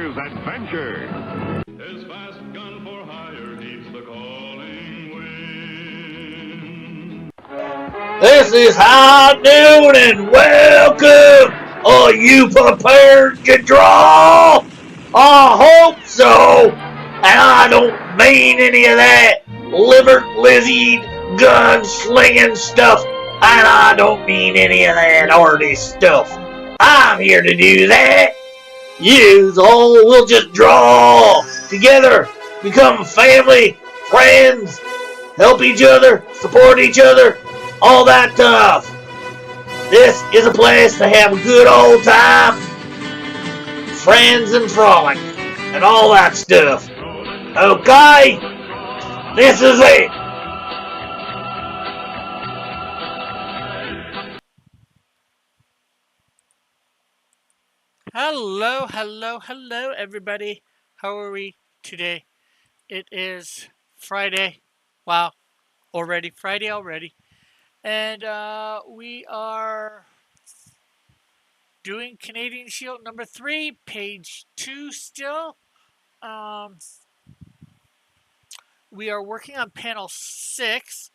Adventure's adventure. His fast gun for hire heeds the calling wind. This is High Noon and welcome! Are you prepared to draw? I hope so! And I don't mean any of that liver-lizzied, gun-slinging stuff, and I don't mean any of that arty stuff. I'm here to do that. Yous all will just draw together, become family, friends, help each other, support each other, all that stuff. This is a place to have a good old time, friends and frolic, and all that stuff. Okay? This is it. Hello, everybody. How are we today? It is Friday. Wow, already Friday already. And we are doing Canadian Shield number 3, page 2 still. Um, we are working on panel 6.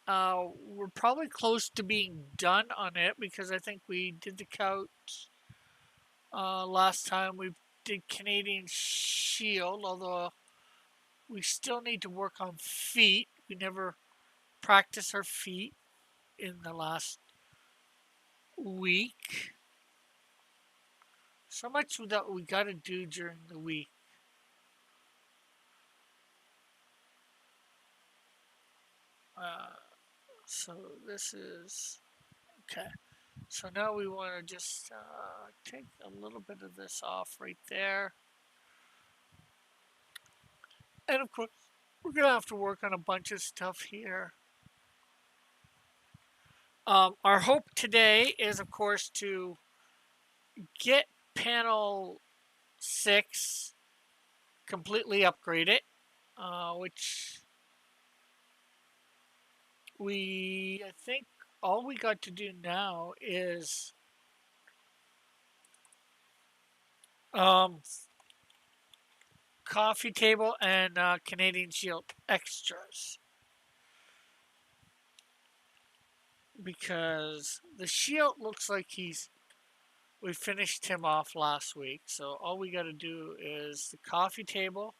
We're probably close to being done on it because I think we did the couch last time. We did Canadian Shield, although we still need to work on feet. We never practiced our feet in the last week. So much that we got to do during the week. So this is okay. So now we want to just take a little bit of this off right there. And of course, we're going to have to work on a bunch of stuff here. Our hope today is, of course, to get panel 6 completely upgraded, which I think all we got to do now is coffee table and Canadian Shield extras. Because the Shield looks like we finished him off last week. So all we got to do is the coffee table.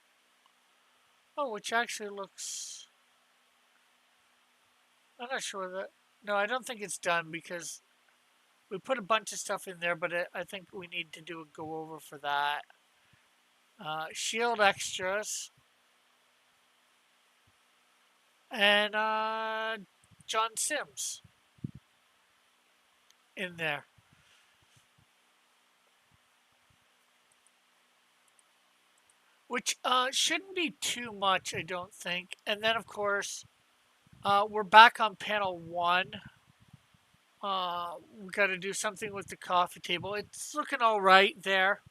Oh, which actually looks, I'm not sure that, no, I don't think it's done because we put a bunch of stuff in there, but I think we need to do a go over for that. Shield extras. And John Sims in there. Which shouldn't be too much, I don't think. And then, of course, we're back on panel 1. We've got to do something with the coffee table. It's looking all right there.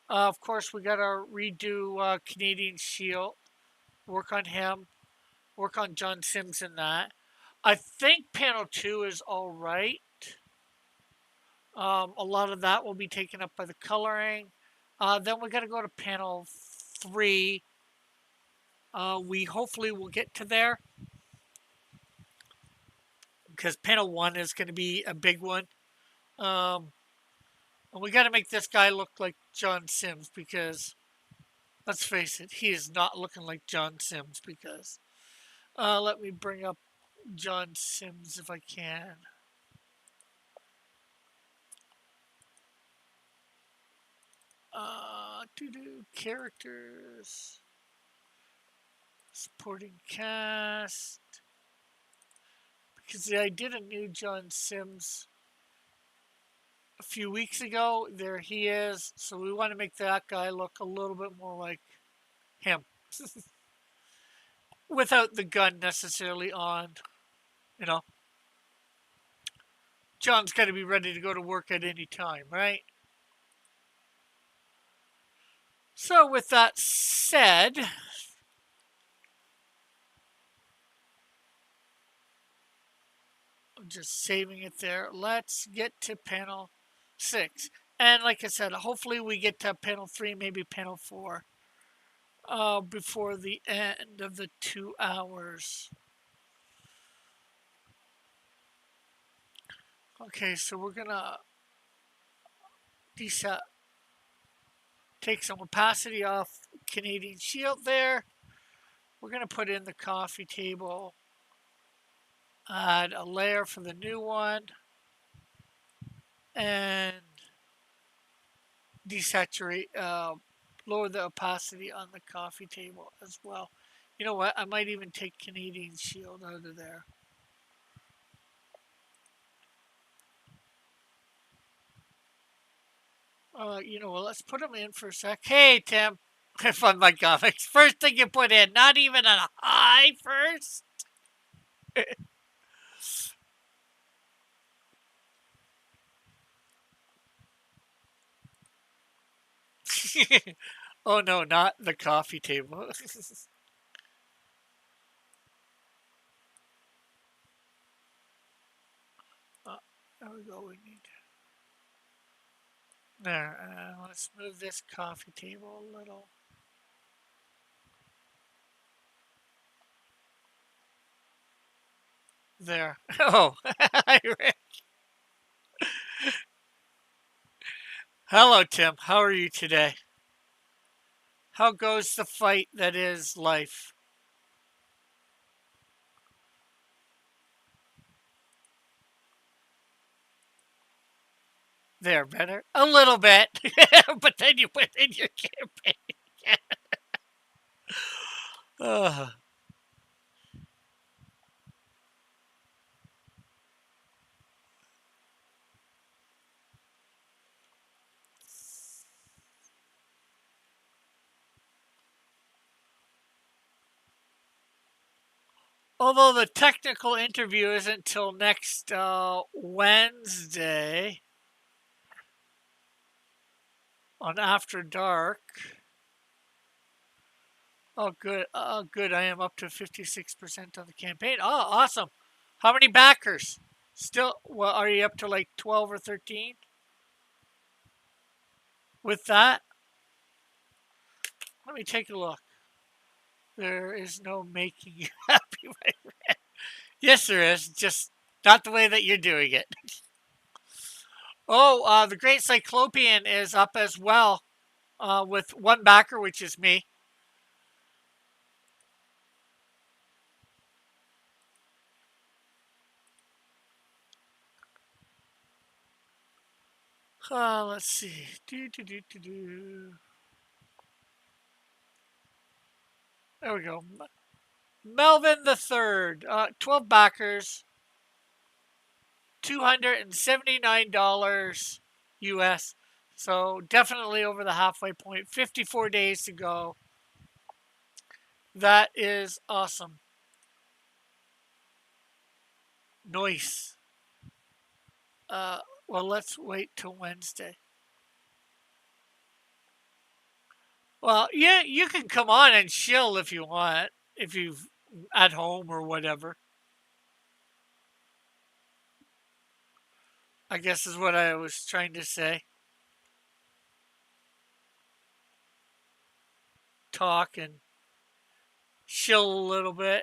Of course, we got to redo Canadian Shield. Work on him. Work on John Sims in that. I think panel 2 is all right. A lot of that will be taken up by the coloring. Then we got to go to panel 3. We hopefully will get to there because panel 1 is going to be a big one. And we got to make this guy look like John Sims because, let's face it, he is not looking like John Sims because, let me bring up John Sims if I can. Characters, supporting cast, because I did a new John Sims a few weeks ago. There he is. So we want to make that guy look a little bit more like him. Without the gun necessarily on, you know. John's got to be ready to go to work at any time, right? So with that said, I'm just saving it there. Let's get to panel 6. And like I said, hopefully we get to panel 3, maybe panel 4, before the end of the 2 hours. Okay, so we're gonna take some opacity off Canadian Shield there. We're gonna put in the coffee table, add a layer for the new one, and desaturate, lower the opacity on the coffee table as well. You know what? I might even take Canadian Shield out of there. You know what? Let's put them in for a sec. Hey, Tim, from my comics. First thing you put in, not even a high first. Oh no, not the coffee table. There we go. We need there. Let's move this coffee table a little. There. Oh, hello, Tim. How are you today? How goes the fight that is life? There, better? A little bit. But then you put in your campaign. uh, although the technical interview isn't till next Wednesday on After Dark. Oh, good. Oh, good. I am up to 56% of the campaign. Oh, awesome. How many backers? Still, well, are you up to like 12 or 13 with that? Let me take a look. There is no making you happy, my friend. Yes, there is. Just not the way that you're doing it. Oh, the Great Cyclopean is up as well with one backer, which is me. Let's see. There we go. Melvin the Third, 12 backers, $279 US. So definitely over the halfway point. 54 days to go. That is awesome. Nice. Well, let's wait till Wednesday. Well, yeah, you can come on and chill if you want, if you've at home or whatever. I guess is what I was trying to say. Talk and chill a little bit.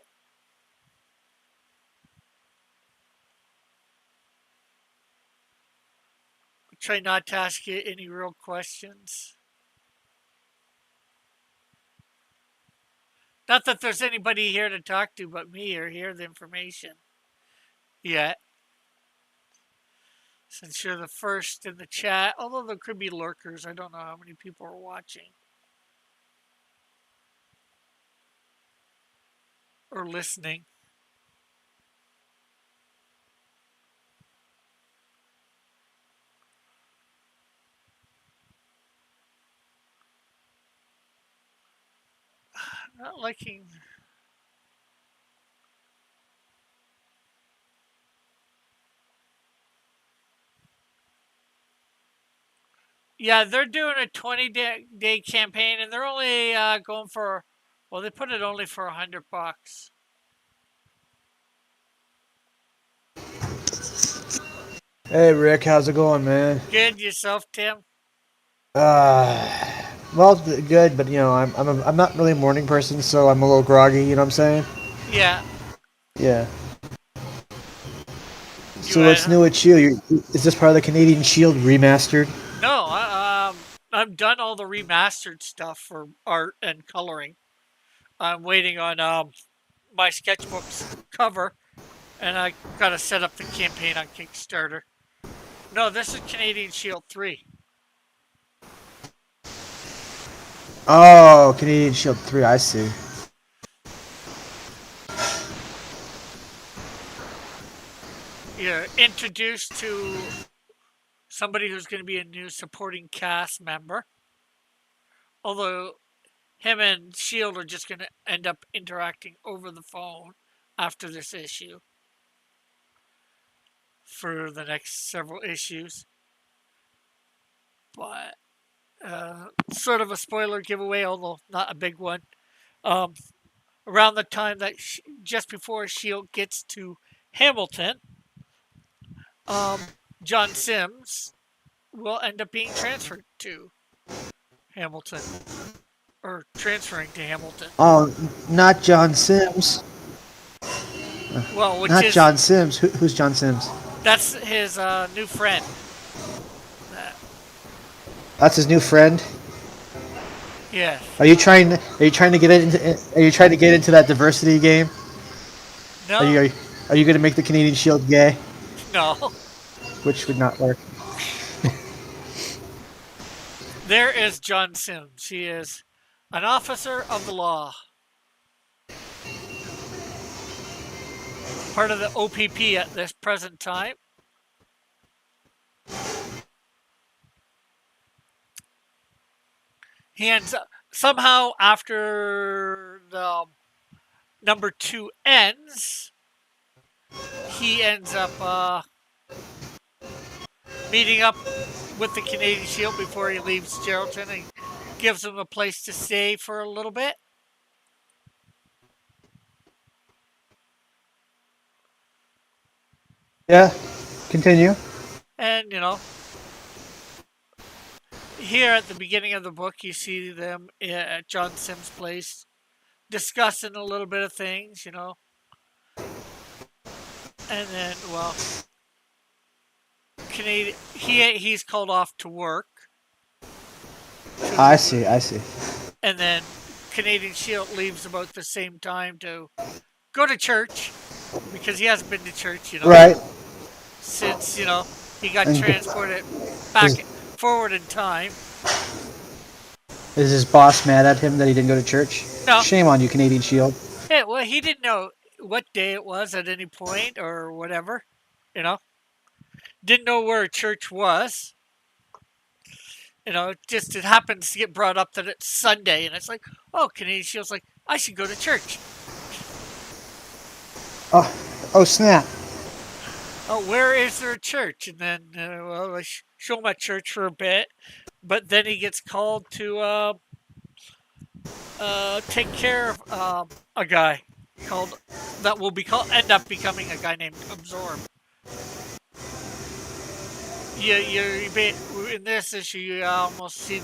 Try not to ask you any real questions. Not that there's anybody here to talk to but me or hear the information yet. Since you're the first in the chat, although there could be lurkers, I don't know how many people are watching or listening. Not liking. Yeah, they're doing a 20-day campaign, and they're only going for. Well, they put it only for $100. Hey Rick, how's it going, man? Good yourself, Tim? Well, good, but I'm not really a morning person, so I'm a little groggy. You know what I'm saying? Yeah. Yeah. You So what's new with you? Is this part of the Canadian Shield remastered? No, I'm done all the remastered stuff for art and coloring. I'm waiting on my sketchbook's cover, and I gotta set up the campaign on Kickstarter. No, this is Canadian Shield 3. Oh, Canadian Shield 3. I see. You're introduced to somebody who's going to be a new supporting cast member. Although him and Shield are just going to end up interacting over the phone after this issue for the next several issues. But sort of a spoiler giveaway, although not a big one. Around the time that just before Shield gets to Hamilton, John Sims will end up being transferred to Hamilton, or transferring to Hamilton. Oh, not John Sims. Well, which Not is John Sims. Who's John Sims? that's his new friend. That's his new friend. Yeah. Are you trying to get into? Are you trying to get into that diversity game? No. Are you going to make the Canadian Shield gay? No. Which would not work. There is John Sims. He is an officer of the law. Part of the OPP at this present time. He ends up, somehow after the number 2 ends, he ends up meeting up with the Canadian Shield before he leaves Geraldton and gives them a place to stay for a little bit. Yeah, continue. And, here at the beginning of the book, you see them at John Sims' place discussing a little bit of things, And then, well, he's called off to work. I see. And then Canadian Shield leaves about the same time to go to church because he hasn't been to church, Right. Since, he got transported forward in time. Is his boss mad at him that he didn't go to church? No. Shame on you, Canadian Shield. Yeah, well, he didn't know what day it was at any point or whatever, Didn't know where church was. It happens to get brought up that it's Sunday, and it's like, oh, Canadian Shield's like, I should go to church. Oh, snap. Oh, where is there a church? And then, I show him at church for a bit, but then he gets called to take care of a guy that will end up becoming a guy named Absorb. In this issue, you almost see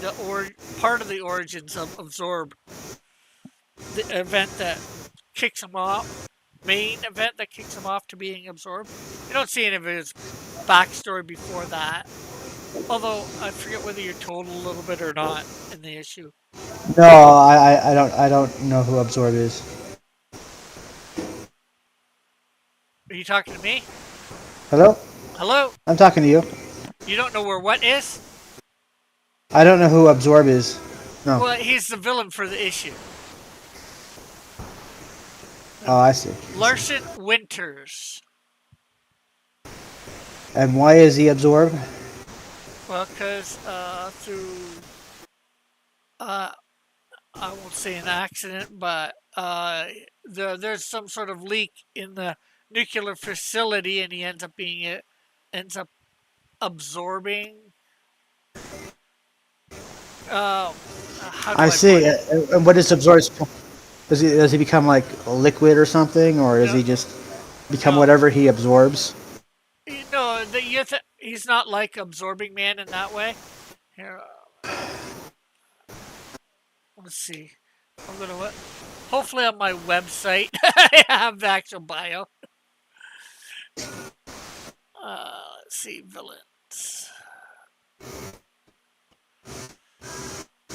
part of the origins of Absorb, the event that kicks him off. Main event that kicks him off to being absorbed. You don't see any of his backstory before that. Although I forget whether you're told a little bit or not in the issue. No, I don't know who Absorb is. Are you talking to me? Hello? Hello? I'm talking to you. You don't know where what is? I don't know who Absorb is. No. Well, he's the villain for the issue. Oh, I see. Larson Winters. And why is he Absorb? Well, because through, I won't say an accident, but there's some sort of leak in the nuclear facility, and he ends up absorbing. I see. And what is Absorb? Does he become like a liquid or something, or does he just become whatever he absorbs? he's not like Absorbing Man in that way. Here, let's see. I'm gonna what? Hopefully on my website I have the actual bio. Let's see, villains.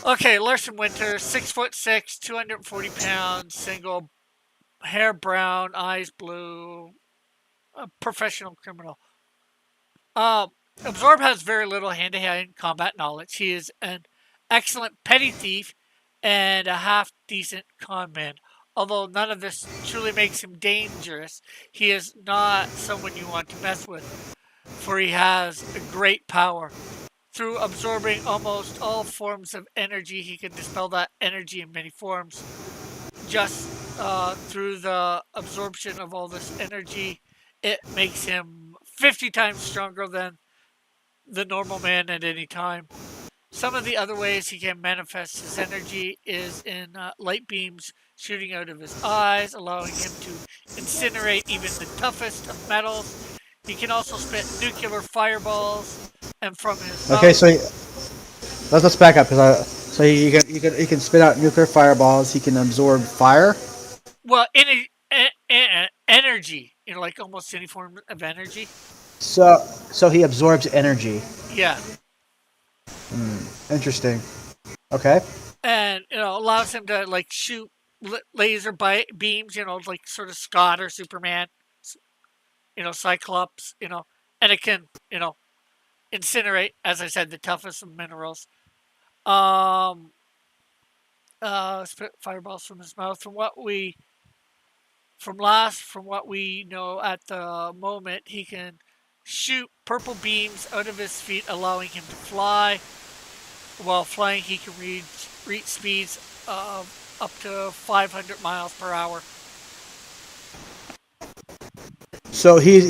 Okay, Larson Winter, 6'6", 240 pounds, single, hair brown, eyes blue, a professional criminal. Absorb has very little hand-to-hand combat knowledge. He is an excellent petty thief and a half-decent con man. Although none of this truly makes him dangerous, he is not someone you want to mess with, for he has great power. Through absorbing almost all forms of energy, he can dispel that energy in many forms. Just through the absorption of all this energy, it makes him 50 times stronger than the normal man at any time. Some of the other ways he can manifest his energy is in light beams shooting out of his eyes, allowing him to incinerate even the toughest of metals. He can also spit nuclear fireballs, and from his Okay, mouth, so let's back up because so he can spit out nuclear fireballs. He can absorb fire. well, energy, like almost any form of energy. So he absorbs energy. Yeah, Interesting. Okay. and allows him to like shoot laser beams, like sort of Scott or Superman, Cyclops, and it can, incinerate, as I said, the toughest of minerals. Um, Spit fireballs from his mouth. From what we know at the moment, he can shoot purple beams out of his feet, allowing him to fly. While flying, he can reach speeds of up to 500 miles per hour. So he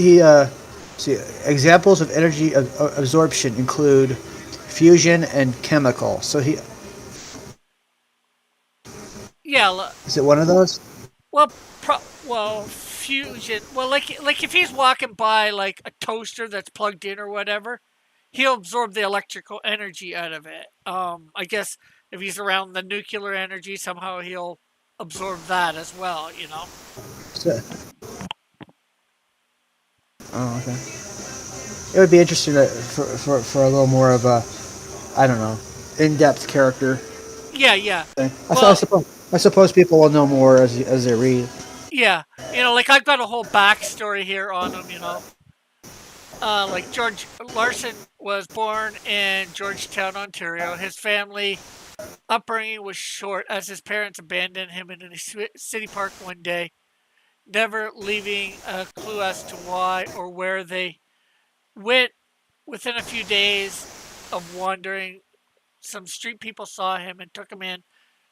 see examples of energy absorption include fusion and chemical. So he Yeah, is it one of those? well, fusion. Well, like if he's walking by like a toaster that's plugged in or whatever, he'll absorb the electrical energy out of it. I guess if he's around the nuclear energy, somehow he'll absorb that as well. So, oh, okay. It would be interesting for a little more of a, I don't know, in-depth character Yeah. thing. Well, I suppose people will know more as they read. yeah. Like I've got a whole backstory here on him. Like George Larson was born in Georgetown, Ontario. His family upbringing was short as his parents abandoned him in a city park one day, never leaving a clue as to why or where they went. Within a few days of wandering, some street people saw him and took him in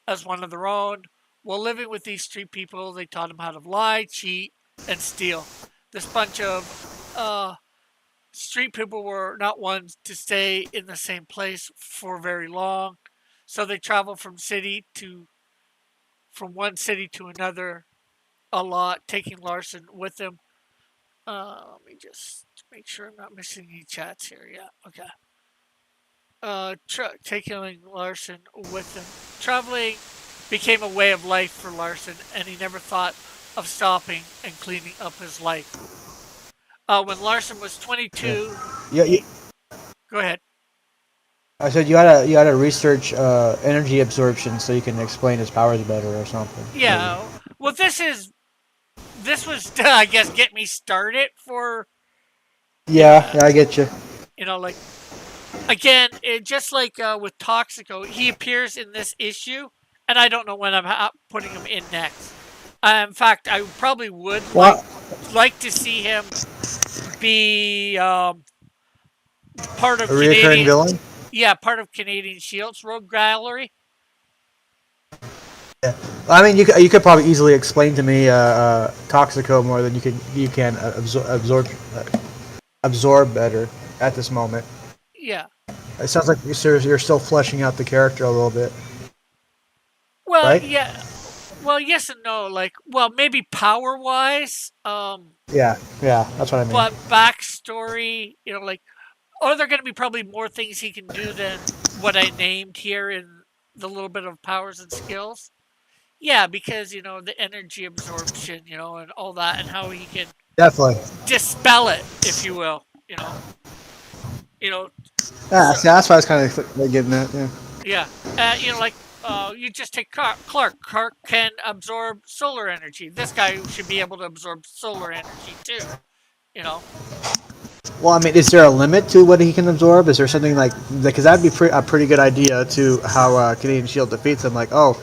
as one of their own. While living with these street people, they taught him how to lie, cheat, and steal. This bunch of street people were not ones to stay in the same place for very long, so they traveled from one city to another a lot, taking Larson with them. Let me just make sure I'm not missing any chats here. Yeah, okay. Taking Larson with him. Traveling became a way of life for Larson, and he never thought of stopping and cleaning up his life. When Larson was 22, Yeah. go ahead. I said you gotta research energy absorption so you can explain his powers better or something. Yeah. Well, this was I guess get me started for Yeah, I get you. like again, just like with Toxico, he appears in this issue, and I don't know when I'm putting him in next. In fact, I probably would like to see him be part of A reoccurring Canadian. villain. Yeah, part of Canadian Shield's Rogue Gallery. I mean, you could probably easily explain to me Toxico more than you can absorb better at this moment. Yeah. It sounds like you're still fleshing out the character a little bit. Well, right? yeah. Well, yes and no. Like, well, maybe power-wise. Yeah, that's what I mean. But backstory, like are there going to be probably more things he can do than what I named here in the little bit of powers and skills? Yeah, because the energy absorption, and all that, and how he can Definitely. dispel it, if you will. You know, Yeah, so see, that's why I was kind of like, getting that. Yeah. yeah, like you just take Clark. Clark can absorb solar energy. This guy should be able to absorb solar energy too. You know, Well, I mean, is there a limit to what he can absorb? Is there something like because that'd be a pretty good idea to how Canadian Shield defeats him? Like, oh,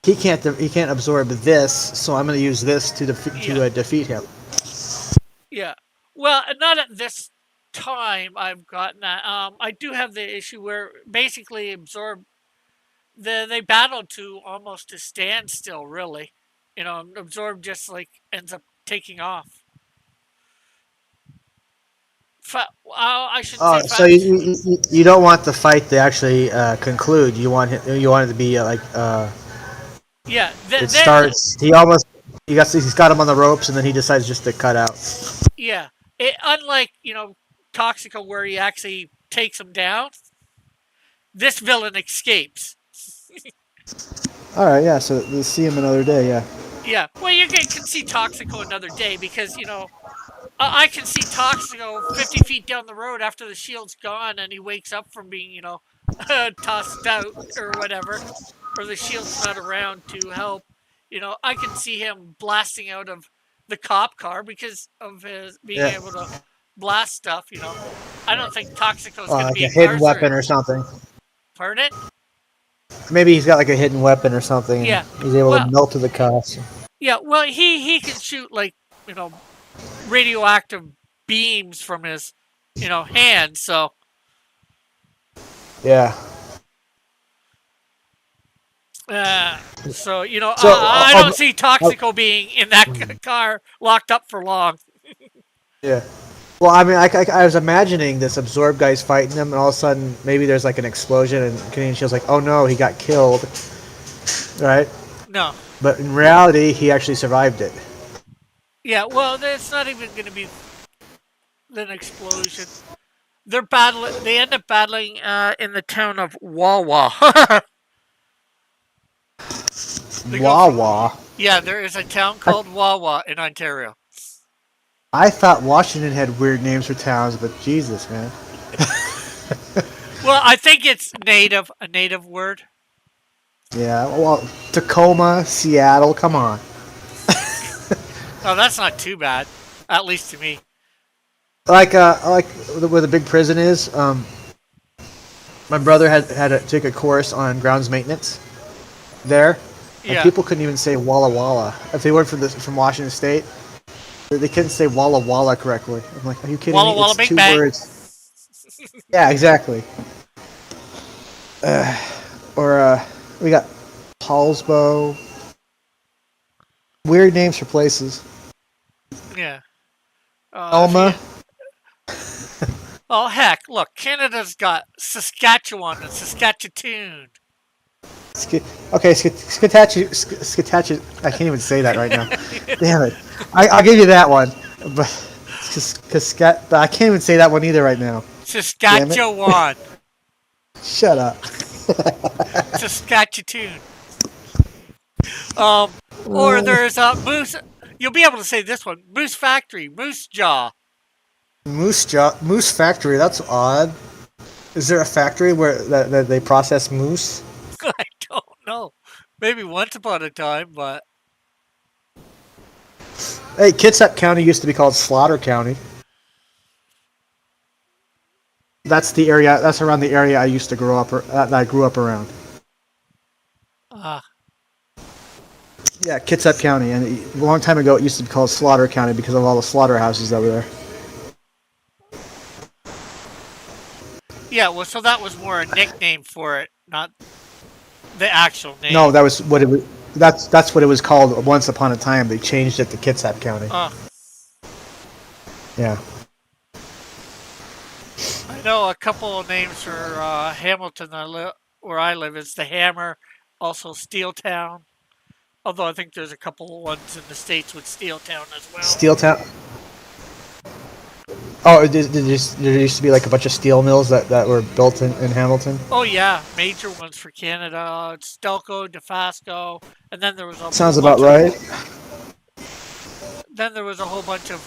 he can't absorb this, so I'm going to use this to yeah, defeat him. yeah. Well, not at this time. I've gotten that. I do have the issue where basically they battled to almost a standstill. Really, absorb just like ends up taking off. I shouldn't say Oh, so you don't want the fight to actually conclude. You want it to be yeah. it starts. He's got him on the ropes, and then he decides just to cut out. Yeah. Unlike, Toxico where he actually takes him down, this villain escapes. All right, yeah. So we'll see him another day. Yeah. Yeah. Well, you can see Toxico another day because, I can see Toxico 50 feet down the road after the shield's gone and he wakes up from being, tossed out or whatever, or the shield's not around to help. I can see him blasting out of the cop car because of his being Yeah. able to blast stuff. I don't think Toxico's going to Like be a hidden incarcerated. weapon or something. Pardon? Maybe he's got like a hidden weapon or something. Yeah. He's able Well, to melt to the cops. yeah. Well, he can shoot like radioactive beams from his hand. So Yeah. so So I don't see Toxico being in that car locked up for long. yeah. Well, I mean, I was imagining this absorb guy's fighting him, and all of a sudden, maybe there's like an explosion, and Canadian Shield's like, "Oh no, he got killed," right? No. But in reality, he actually survived it. Yeah. Well, it's not even going to be an explosion. They're battling. They end up battling in the town of Wawa. Wawa. Yeah, there is a town called Wawa in Ontario. I thought Washington had weird names for towns, but Jesus, man. Well, I think it's a native word. Yeah. Well, Tacoma, Seattle. Come on. Oh, that's not too bad, at least to me. Like where the big prison is. My brother had to take a course on grounds maintenance there, and Yeah. people couldn't even say Walla Walla if they weren't from Washington State. They couldn't say Walla Walla correctly. I'm like, are you kidding Walla me? Walla It's Big two Bang. words. Yeah, exactly. We got Paulsbo. Weird names for places. Yeah. Elma. Oh heck! Look, Canada's got Saskatchewan and Saskatchewan. Okay, Skatachi. I can't even say that right now. Damn it! I'll give you that one, but I can't even say that one either right now. Saskatchewan. Shut up. Saskatchewan. Or there's Moose. You'll be able to say this one: Moose Factory, Moose Jaw. Moose factory. That's odd. Is there a factory where that they process moose? I don't know. Maybe once upon a time, but Hey, Kitsap County used to be called Slaughter County. That's the area. That's around the area I used to grow up. That I grew up around. Yeah, Kitsap County, and a long time ago it used to be called Slaughter County because of all the slaughterhouses over there. yeah. Well, so that was more a nickname for it, not the actual name. No, that was what it was. That's what it was called once upon a time. They changed it to Kitsap County. Yeah. I know a couple of names for Hamilton where I live. It's the Hammer, also Steeltown. Although I think there's a couple of ones in the States with Steeltown as well. Steeltown. Oh, there used to be like a bunch of steel mills that were built in Hamilton. Oh yeah, major ones for Canada. Stelco, Dofasco, and then there was a Sounds whole about bunch right. then there was a whole bunch of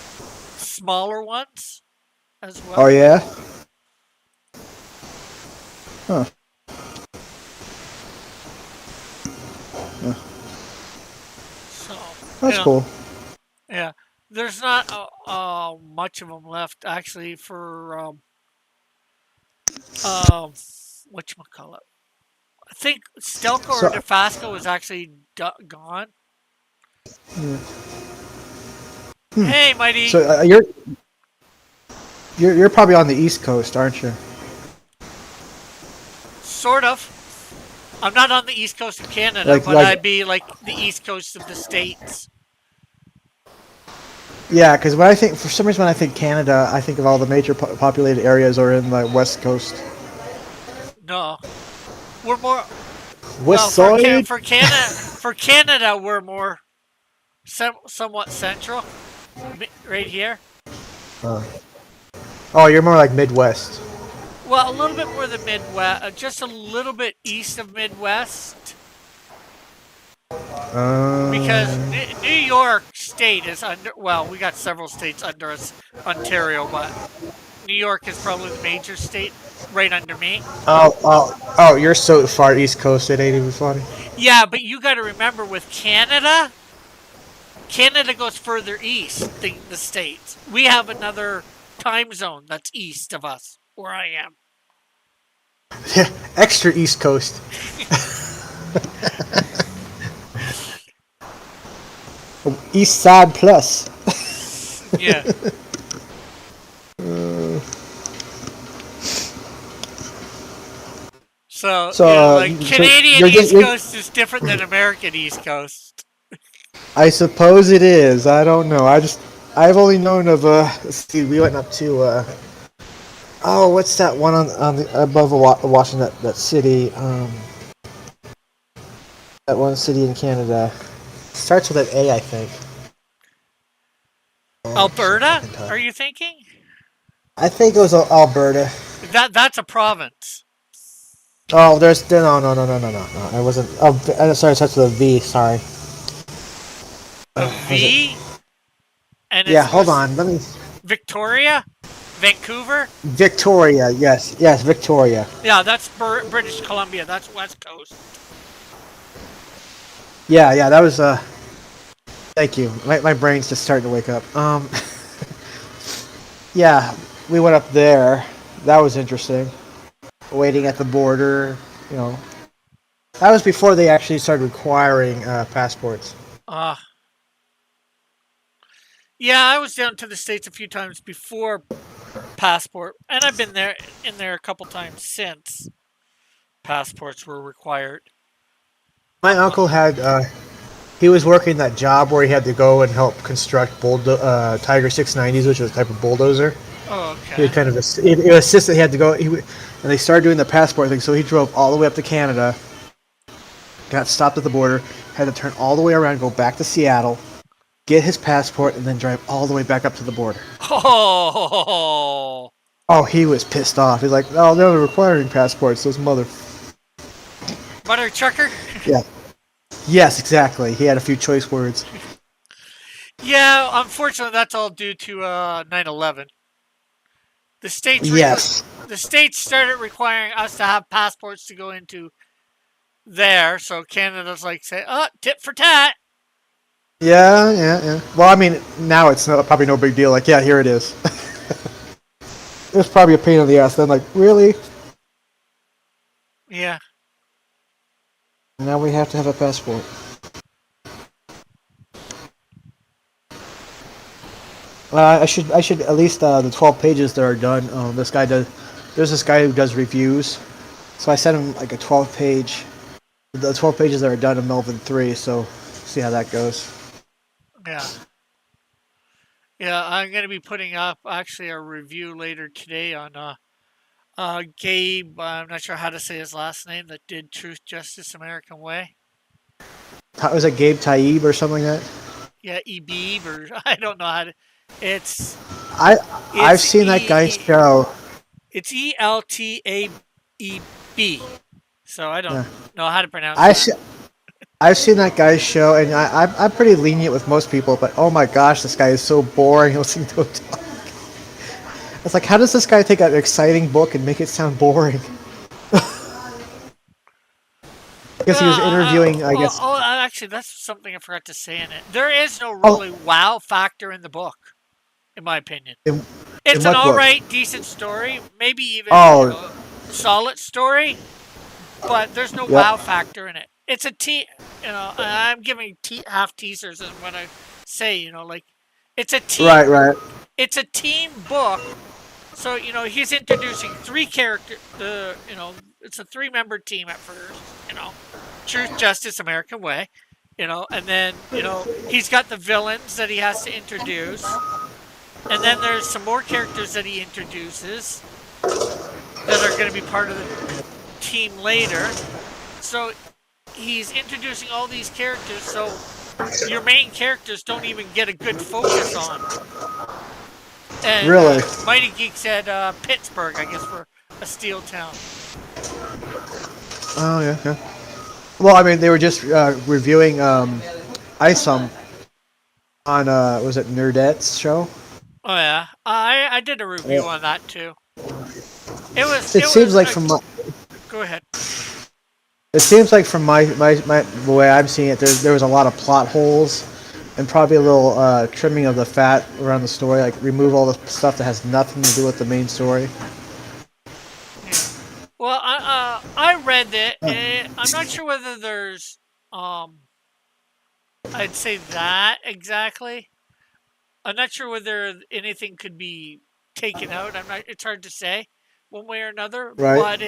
smaller ones as Oh well. yeah. Huh. So That's yeah, cool. yeah. There's not much of them left actually for whatchamacallit. I think Stelco or So, Dofasco is actually gone. hmm. Hey, Mighty. So you're probably on the East Coast, aren't you? Sort of. I'm not on the east coast of Canada, Like but like I'd be like the east coast of the states. Yeah, because when I think, for some reason, when I think Canada, I think of all the major populated areas are in the West Coast. No, we're more well West side? For Canada, we're more somewhat central, right here. Uh, oh, you're more like Midwest. Well, a little bit more than Midwest, just a little bit east of Midwest, because Um, New York State is under. Well, we got several states under us, Ontario, but New York is probably the major state right under me. oh, you're so far East Coast, it ain't even funny. Yeah, but you got to remember with Canada, Canada goes further east than the States. We have another time zone that's east of us, where I am. Yeah, extra East Coast. East Side Plus. Yeah. So, So, you know, like Canadian you're East you're- Coast is different than American East Coast. I suppose it is. I don't know. I've only known of let's see, we went up to oh, what's that one on the above Washington, that city, that one city in Canada. Starts with an A, I think. Alberta? Are you thinking? I think it was Alberta. That's a province. Oh, there's no. I wasn't. Oh, sorry, it starts with a V. Sorry. A Was V? And Yeah, it's hold on. Let me. Victoria? Vancouver? Victoria. Yes, Victoria. Yeah, that's British Columbia. That's West Coast. Yeah, that was Thank you. My brain's just starting to wake up. Yeah, we went up there. That was interesting. Waiting at the border, you know. That was before they actually started requiring passports. Yeah, I was down to the States a few times before passport, and I've been in there a couple times since passports were required. My uncle had he was working that job where he had to go and help construct Tiger 690s, which was a type of bulldozer. Oh, He okay. kind of assisted. He had to go. And they started doing the passport thing. So he drove all the way up to Canada, got stopped at the border, had to turn all the way around, go back to Seattle, get his passport, and then drive all the way back up to the border. Oh, Oh, he was pissed off. He's like, "Oh, they're requiring passports. Those mother." butter trucker. Yeah. Yes, exactly. He had a few choice words. Yeah, unfortunately, that's all due to 9/11. The states, Yes. the states started requiring us to have passports to go into there. So Canada's like, say, tit for tat. Yeah. Well, I mean, now it's probably no big deal. Like, yeah, here it is. It was probably a pain in the ass. Then, like, really? Yeah. Now we have to have a passport. I should at least the 12 pages that are done. This guy does. There's this guy who does reviews, so I sent him like a 12 page. The 12 pages that are done in Melvin 3. So see how that goes. Yeah. Yeah, I'm going to be putting up actually a review later today on Gabe. I'm not sure how to say his last name. That did Truth, Justice, American Way. Was it Gabe Taib or something like that? Yeah, Ebebe, or I don't know how to. It's I've seen that guy's show. It's Eltaeb. So I don't Yeah. know how to pronounce I that. see, I've seen that guy's show, and I'm pretty lenient with most people, but oh my gosh, this guy is so boring listening to him talk. It's like, how does this guy take an exciting book and make it sound boring? Because he was interviewing, I guess. Actually, that's something I forgot to say in it. There is no Oh. really wow factor in the book, in my opinion. In It's what an book? alright, decent story, maybe even Oh. solid story, but there's no Yep. wow factor in it. It's a I'm giving half teasers is what I say. Like it's a team. Right. It's a team book. So he's introducing three characters. It's a three-member team at first. Truth, Justice, American Way. And then he's got the villains that he has to introduce, and then there's some more characters that he introduces that are going to be part of the team later. So he's introducing all these characters, so your main characters don't even get a good focus on. And, Really? Mighty Geek said Pittsburgh, I guess, for a steel town. Oh yeah. Well, I mean, they were just reviewing ISOM on was it Nerdette's show? Oh yeah, I did a review on that too. It seems like from my, Go ahead. it seems like from my the way I'm seeing it, there was a lot of plot holes, and probably a little trimming of the fat around the story, like remove all the stuff that has nothing to do with the main story. Well, I read it. I'm not sure whether there's I'd say that exactly. I'm not sure whether anything could be taken out. It's hard to say one way or another. Right. But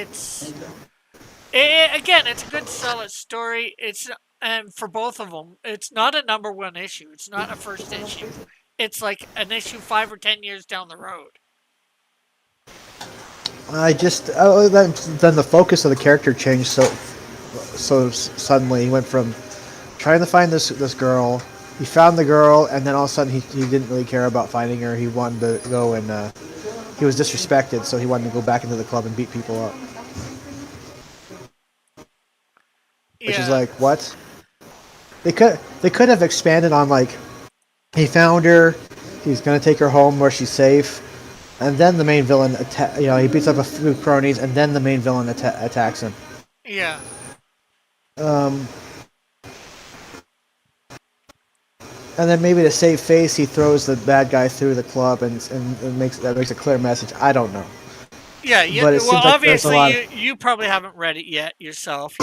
again, it's a good solid story. And for both of them, it's not a number one issue. It's not a first issue. It's like an issue 5 or 10 years down the road. Then the focus of the character changed so suddenly. He went from trying to find this girl. He found the girl, and then all of a sudden he didn't really care about finding her. He wanted to go and he was disrespected, so he wanted to go back into the club and beat people up. Which is like, what? They could have expanded on, like, he found her, he's gonna take her home where she's safe, and then the main villain he beats up a few cronies, and then the main villain attacks him. Yeah. And then maybe to save face, he throws the bad guy through the club and makes a clear message. I don't know. Yeah, But it seems like there's a obviously lot you probably haven't read it yet yourself,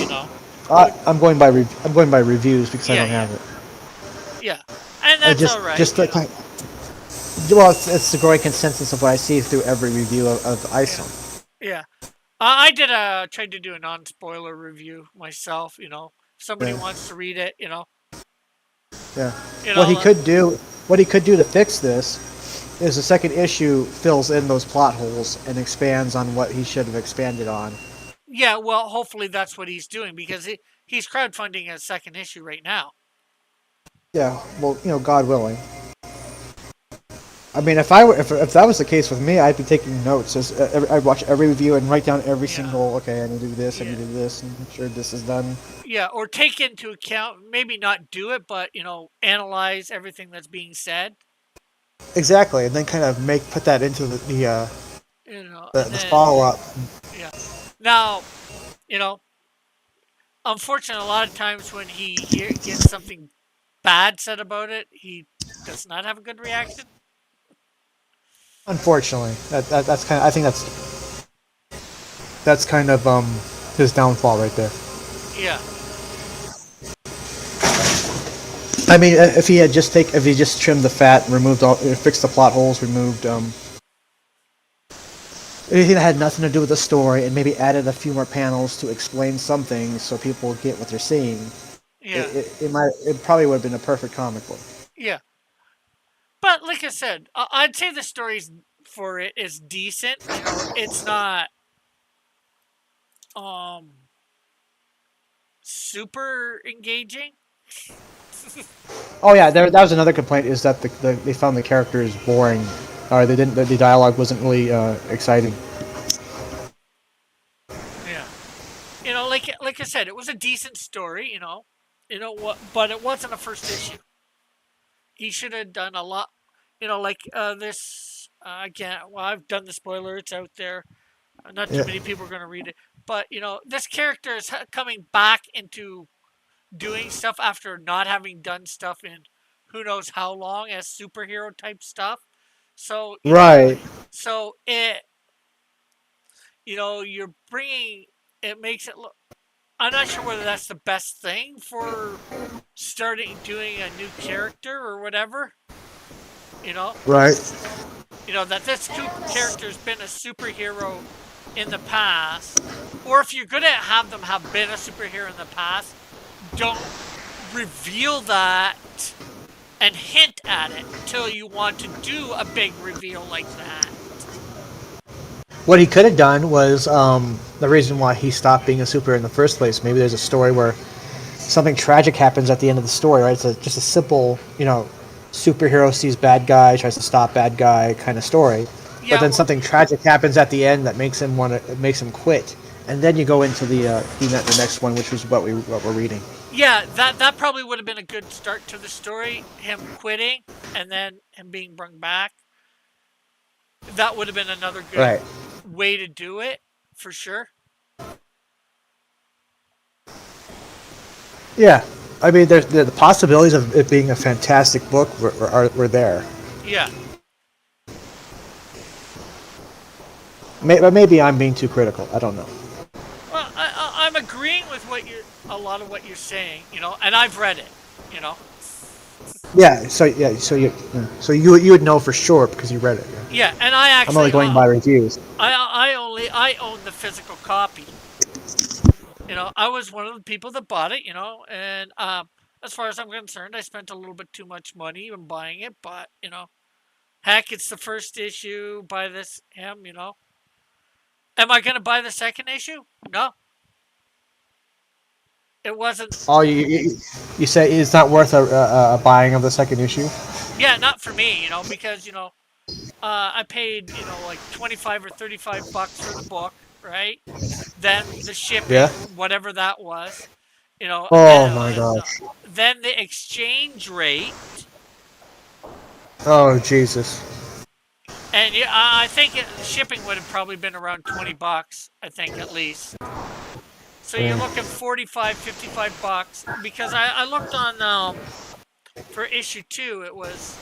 I'm going by reviews because I don't have it. Yeah, and that's all right. Well, it's the growing consensus of what I see through every review of ISOM. Yeah. I tried to do a non-spoiler review myself, if somebody wants to read it, Yeah. What he could do to fix this is the second issue fills in those plot holes and expands on what he should have expanded on. Yeah, well, hopefully that's what he's doing because he's crowdfunding a second issue right now. Yeah, well, God willing. I mean, if that was the case with me, I'd be taking notes. I'd watch every review and write down every single. Okay, I need to do this. I need to do this, and make sure this is done. Yeah, or take into account, maybe not do it, but analyze everything that's being said. Exactly, and then kind of put that into the follow up. Yeah. Now, unfortunately, a lot of times when he gets something bad said about it, he does not have a good reaction. Unfortunately, that's kind of, I think that's kind of his downfall right there. Yeah. I mean, if he just trimmed the fat, fixed the plot holes, removed anything that had nothing to do with the story, and maybe added a few more panels to explain some things so people get what they're seeing. Yeah. It probably would have been a perfect comic book. Yeah. But like I said, I'd say the story for it is decent. It's not super engaging. Oh yeah, that was another complaint, is that they found the characters boring or they didn't. The dialogue wasn't really exciting. Yeah. Like I said, it was a decent story. What, but it wasn't a first issue. He should have done a lot. This again. Well, I've done the spoiler. It's out there. Not too Yeah. many people are going to read it. But this character is coming back into doing stuff after not having done stuff in who knows how long as superhero type stuff. So Right. so you're bringing it makes it look. I'm not sure whether that's the best thing for starting doing a new character or whatever. You know, Right. that this character's been a superhero in the past, or if you're gonna have them have been a superhero in the past, don't reveal that and hint at it until you want to do a big reveal like that. What he could have done was the reason why he stopped being a superhero in the first place. Maybe there's a story where something tragic happens at the end of the story, right? It's just a simple, superhero sees bad guy, tries to stop bad guy kind of story. Yeah, But then something tragic happens at the end that makes him quit, and then you go into the next one, which was what we're reading. Yeah, that probably would have been a good start to the story. Him quitting and then him being brought back. That would have been another good Right. way to do it, for sure. Yeah. I mean, the possibilities of it being a fantastic book were there. Yeah. But maybe I'm being too critical. I don't know. Well, I'm agreeing with a lot of what you're saying, and I've read it, Yeah. So you would know for sure because you read it. Yeah. Yeah, and I actually I'm only going by reviews. I own the physical copy. I was one of the people that bought it, and as far as I'm concerned, I spent a little bit too much money in buying it, but heck, it's the first issue. Buy this him, Am I gonna buy the second issue? No. It wasn't. Oh, you say it's not worth a buying of the second issue? Yeah, not for me, because I paid like $25 or $35 for the book, right? Then the shipping, Yeah. whatever that was, Oh my gosh. Then the exchange rate, Oh Jesus. and yeah, I think shipping would have probably been around $20. I think at least. So you're looking $45, $55 because I looked on for issue 2. It was,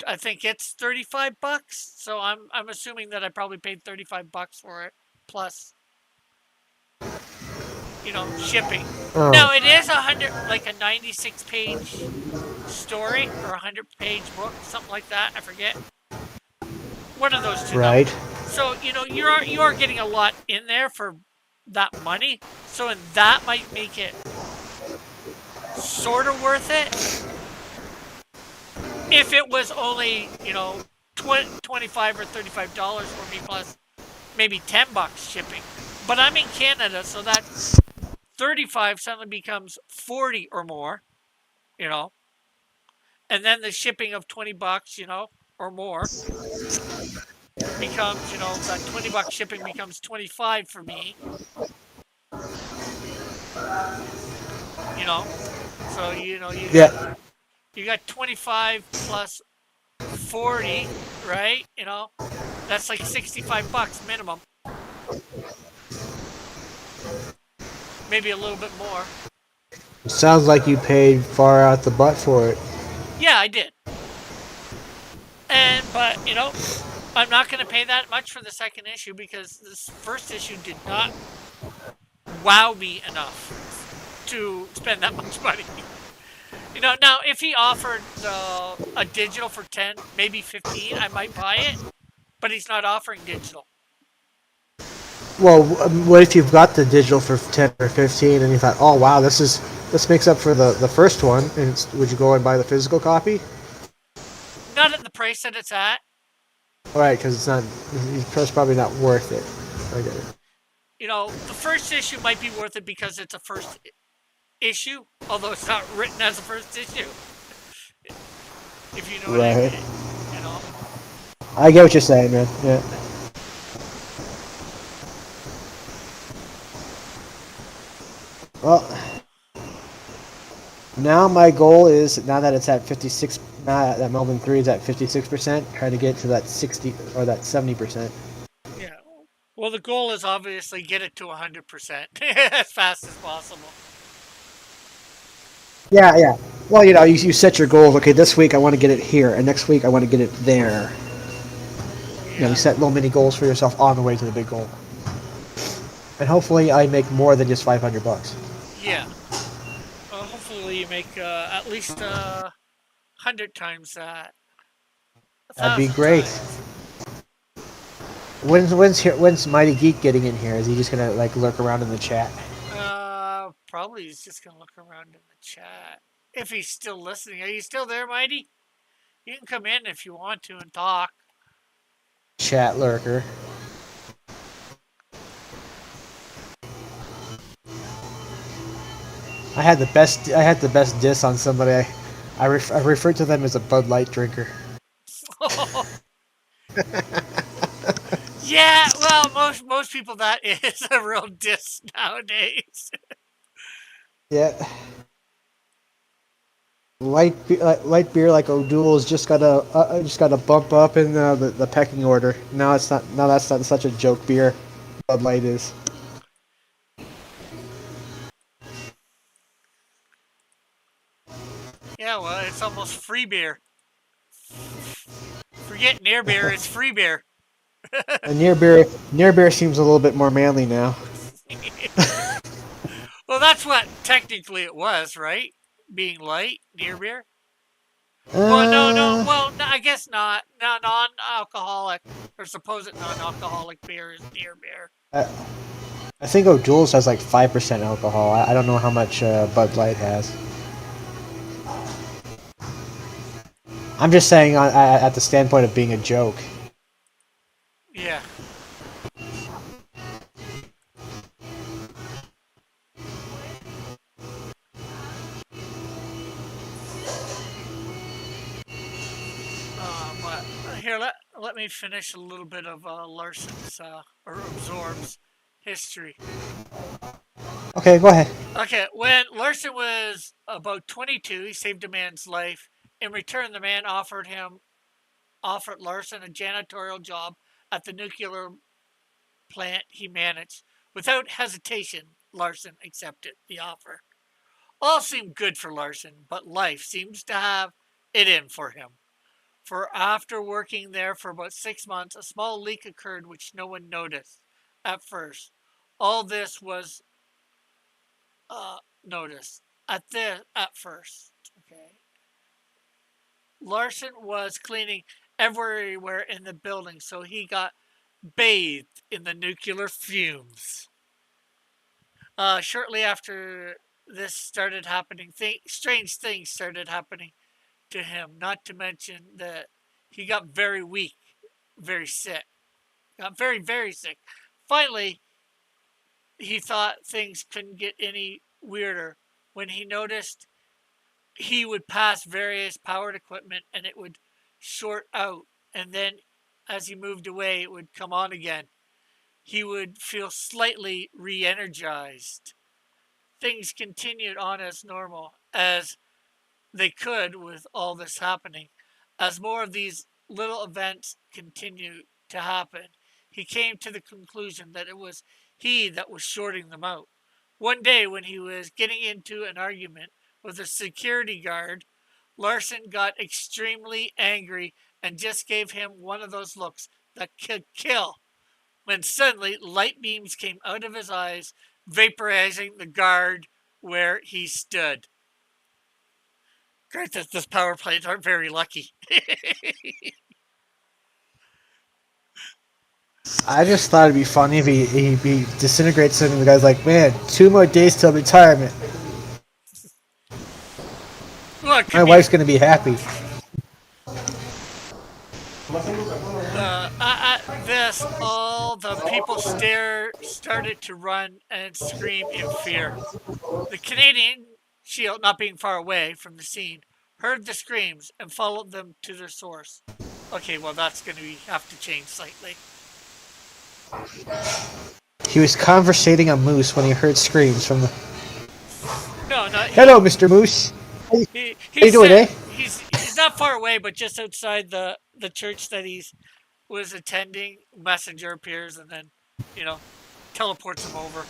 I think it's $35. So I'm assuming that I probably paid $35 for it plus, shipping. Oh. Now it is like a 96-page story or a 100-page book, something like that. I forget. One of those two. Right. So you are getting a lot in there for that money. So and that might make it sort of worth it. If it was only, $25 or $35 for me plus maybe $10 shipping. But I'm in Canada, so that 35 suddenly becomes 40 or more, And then the shipping of $20, or more becomes, that $20 shipping becomes 25 for me. So you got 25 plus 40, right? That's like $65 minimum. Maybe a little bit more. It sounds like you paid far out the butt for it. Yeah, I did. But I'm not going to pay that much for the second issue because this first issue did not wow me enough to spend that much money. Now if he offered a digital for 10, maybe 15, I might buy it. But he's not offering digital. Well, what if you've got the digital for 10 or 15 and you thought, oh wow, this makes up for the first one, and would you go and buy the physical copy? Not at the price that it's at. Right, because it's probably not worth it. I get it. The first issue might be worth it because it's a first issue, although it's not written as a first issue. If you know what I mean, I get what you're saying, man. Yeah. Well, now my goal is, now that it's at 56, now that Melbourne 3 is at 56%, trying to get to that 60 or that 70%. Yeah. Well, the goal is obviously get it to 100% as fast as possible. Yeah, yeah. Well, you set your goals. Okay, this week I want to get it here, and next week I want to get it there. Yeah. You set little mini goals for yourself on the way to the big goal. And hopefully I make more than just $500. Yeah. Hopefully you make at least 100 times that. That'd be 1,000 great. times. When's Mighty Geek getting in here? Is he just gonna like lurk around in the chat? Probably he's just gonna look around in the chat. If he's still listening. Are you still there, Mighty? You can come in if you want to and talk. Chat lurker. I had the best diss on somebody. I referred to them as a Bud Light drinker. Yeah, well, most people that is a real diss nowadays. Yeah. Light beer like O'Doul's just got a bump up in the pecking order. Now it's not. Now that's not such a joke beer. Bud Light is. Yeah, well, it's almost free beer. Forget near beer, it's free beer. And near beer seems a little bit more manly now. Well, that's what technically it was, right? Being light, near beer. Well, no. Well, no, I guess not. No, non-alcoholic or supposed non-alcoholic beer is near beer. I think O'Doul's has like 5% alcohol. I don't know how much Bud Light has. I'm just saying at the standpoint of being a joke. Yeah. Here, let me finish a little bit of Larson's or Absorb's history. Okay, go ahead. Okay, when Larson was about 22, he saved a man's life. In return, the man offered Larson a janitorial job at the nuclear plant he managed. Without hesitation, Larson accepted the offer. All seemed good for Larson, but life seems to have it in for him. For after working there for about 6 months, a small leak occurred which no one noticed at first. All this was noticed at first. Okay. Larson was cleaning everywhere in the building, so he got bathed in the nuclear fumes. Shortly after this started happening, strange things started happening to him, not to mention that he got very weak, very sick, got very, very sick. Finally, he thought things couldn't get any weirder when he noticed he would pass various powered equipment and it would short out, and then as he moved away, it would come on again. He would feel slightly re energized. Things continued on as normal as they could with all this happening. As more of these little events continued to happen, he came to the conclusion that it was he that was shorting them out. One day, when he was getting into an argument with a security guard, Larson got extremely angry and just gave him one of those looks that could kill. When suddenly light beams came out of his eyes, vaporizing the guard where he stood. Great that this power plays aren't very lucky. I just thought it'd be funny if he disintegrates him and the guy's like, man, 2 more days till retirement. Well, My wife's gonna be happy. At this, all the people started to run and scream in fear. The Canadian Shield, not being far away from the scene, heard the screams and followed them to their source. Okay, well that's going to have to change slightly. He was conversating a moose when he heard screams from the. No, no, Hello, Mr. Moose. How you he's doing, eh? he's not far away, but just outside the church that he's was attending. Messenger appears and then, you know, teleports him over.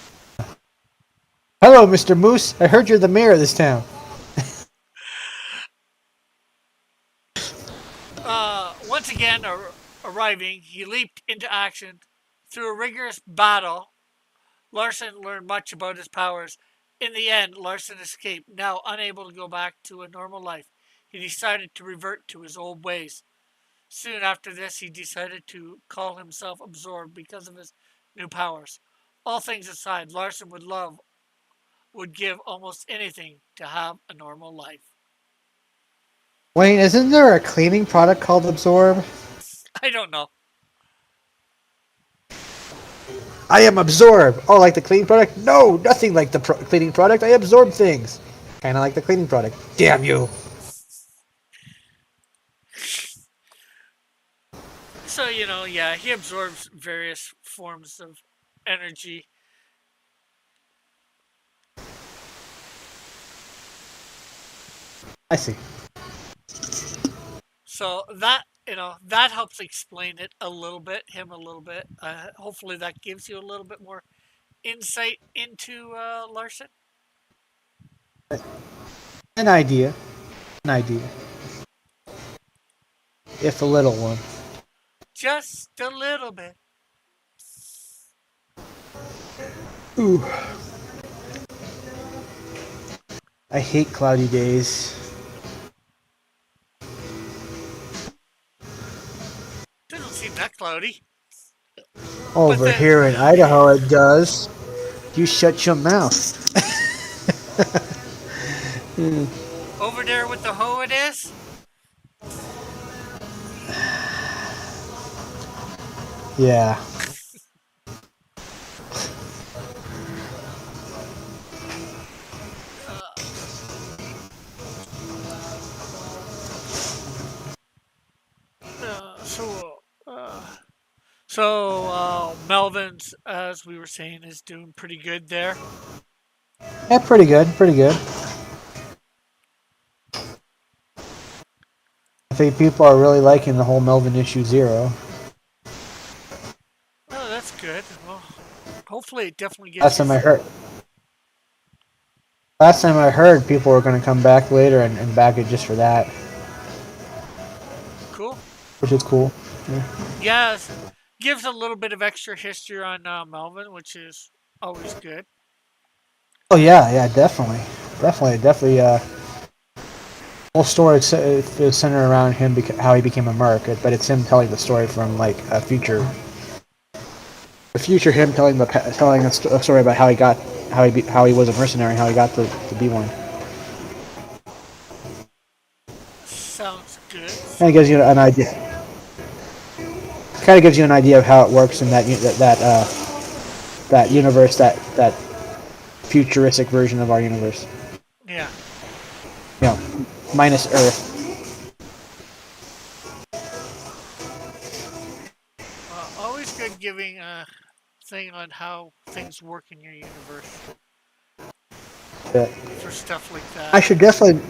Hello, Mr. Moose. I heard you're the mayor of this town. Once again arriving, he leaped into action. Through a rigorous battle, Larson learned much about his powers. In the end, Larson escaped. Now unable to go back to a normal life, he decided to revert to his old ways. Soon after this, he decided to call himself Absorbed because of his new powers. All things aside, Larson would give almost anything to have a normal life. Wayne, isn't there a cleaning product called Absorb? I don't know. I am Absorb. Oh, like the cleaning product? No, nothing like the cleaning product. I absorb things. Kind of like the cleaning product. Damn you. So, you know, yeah, he absorbs various forms of energy. I see. So that, you know, that helps explain it a little bit, him a little bit. Hopefully that gives you a little bit more insight into Larson. An idea. An idea. If a little one. Just a little bit. Ooh. I hate cloudy days. Doesn't seem that cloudy. Over then- here in Idaho, it does. You shut your mouth. Over there with the hoe it is? Yeah. So Melvin's, as we were saying, is doing pretty good there. Yeah, pretty good. Pretty good. I think people are really liking the whole Melvin issue 0. Oh, that's good. Well, hopefully it definitely gets. Last time I heard, people were going to come back later and back it just for that. Cool. Which is cool. Yes, gives a little bit of extra history on Melvin, which is always good. Oh yeah, definitely. Whole story is centered around him, how he became a merc, but it's him telling the story from like a future him telling a story about how he was a mercenary and how he got to be one. Sounds good. Kind of gives you an idea. Kind of gives you an idea of how it works in that universe, that futuristic version of our universe. Yeah. You know, minus Earth. Always good giving a thing on how things work in your universe. Yeah. For stuff like that. I should definitely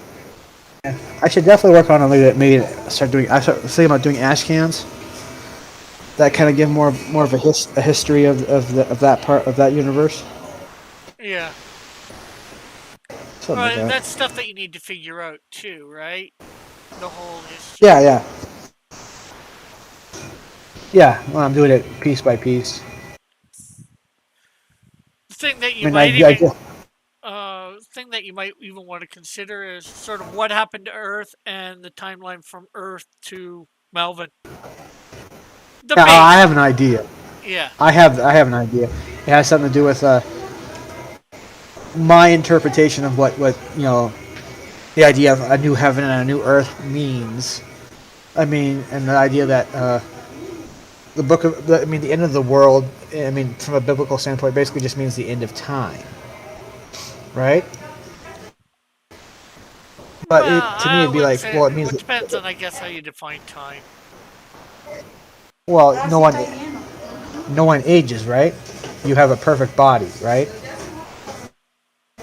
work on it. Maybe start thinking about doing ash cans. That kind of give more of a history of that part of that universe. Yeah. Something like that. That's stuff that you need to figure out too, right? The whole history. Yeah. Yeah, well, I'm doing it piece by piece. The thing that you thing that you might even want to consider is sort of what happened to Earth and the timeline from Earth to Melvin. I have an idea. Yeah. I have an idea. It has something to do with my interpretation of what the idea of a new heaven and a new earth means. I mean, and the idea that the end of the world. I mean, from a biblical standpoint, basically just means the end of time, right? But to me, it'd be like, well, it means. It depends on, I guess, how you define time. Well, no one ages, right? You have a perfect body, right?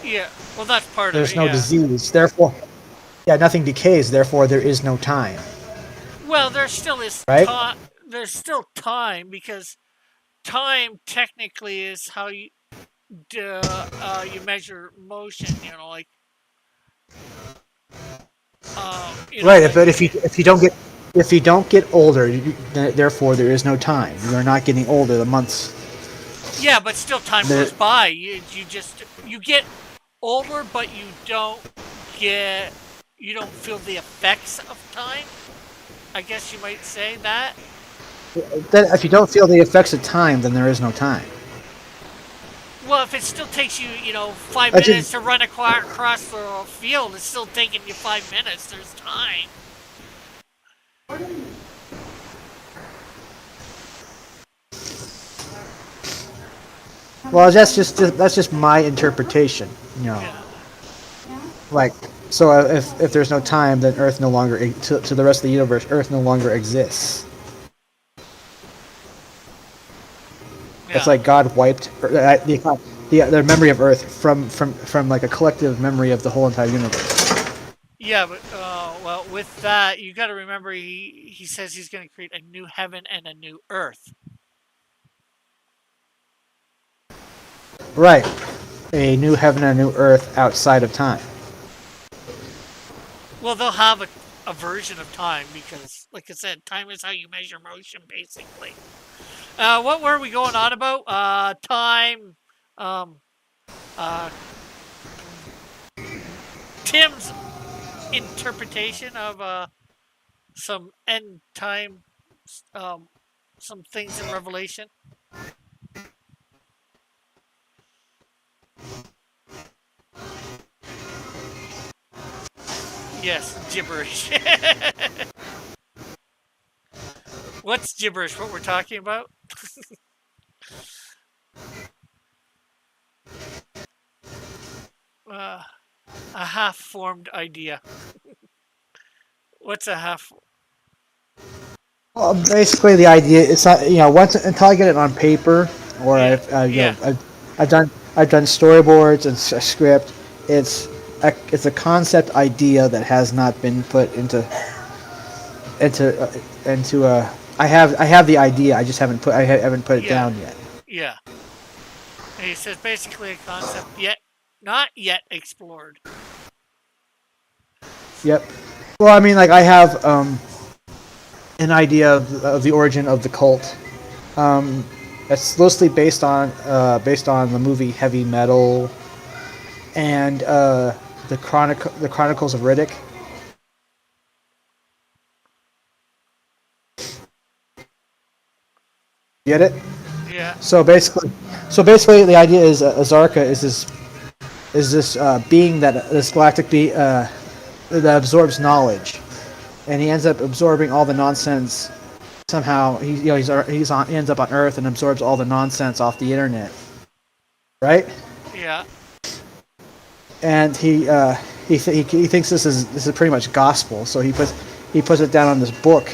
Yeah. Well, that's part of There's it. no Yeah. disease, therefore, yeah, nothing decays. Therefore, there is no time, Well, there still is right? time. There's still time because time technically is how you measure motion. Like Right. like But if you don't get older, therefore there is no time. You are not getting older. The months. yeah, but still time There, goes by. You get older, but get you don't feel the effects of time. I guess you might say that. then if you don't feel the effects of time, then there is no time. Well, if it still takes you, 5 minutes That's to run across the field, it's still taking you 5 minutes. There's time. well, that's just my interpretation. You know, Yeah. like so if there's no time, then Earth no longer to the rest of the universe, Earth no longer exists. It's Yeah. like God wiped the memory of Earth from like a collective memory of the whole entire universe. Yeah, but well, with that, you got to remember he says he's going to create a new heaven and a new earth. Right. A new heaven and a new earth outside of time. Well, they'll have a version of time because, like I said, time is how you measure motion, basically. What were we going on about? Time. Um, uh, Tim's interpretation of some end time, um, some things in Revelation. Yes, gibberish. What's gibberish? What we're talking about? Uh, a half-formed idea. What's a half? Well, basically the idea is not once until I get it on paper or Yeah, I've yeah, I've done storyboards and a script. It's a concept idea that has not been put into a. I have the idea. I just haven't put it yeah, down yet. yeah. And he says basically a concept yet not yet explored. Yep. Well, I mean, like I have an idea of the origin of the cult. Um, it's mostly based on the movie Heavy Metal and the Chronicles of Riddick. Get it? Yeah, So basically, the idea is Azarka is this being this galactic that absorbs knowledge, and he ends up absorbing all the nonsense. Somehow, he ends up on Earth and absorbs all the nonsense off the internet, right? yeah, And he thinks this is pretty much gospel. So he puts it down on this book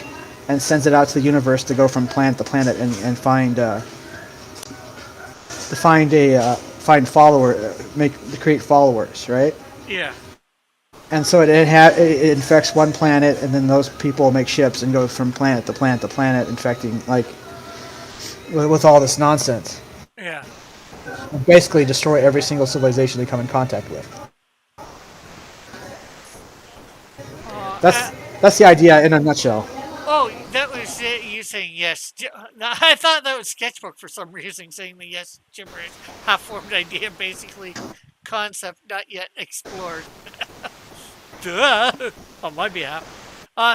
and sends it out to the universe to go from planet to planet and find create followers, right? yeah, And so it infects one planet, and then those people make ships and go from planet to planet to planet, infecting like with all this nonsense. yeah. And basically, destroy every single civilization they come in contact with. Uh, That's uh, that's the idea in a nutshell. oh, that was it, you saying yes. I thought that was sketchbook for some reason saying the yes gibberish half-formed idea, basically concept not yet explored. Duh, on my behalf.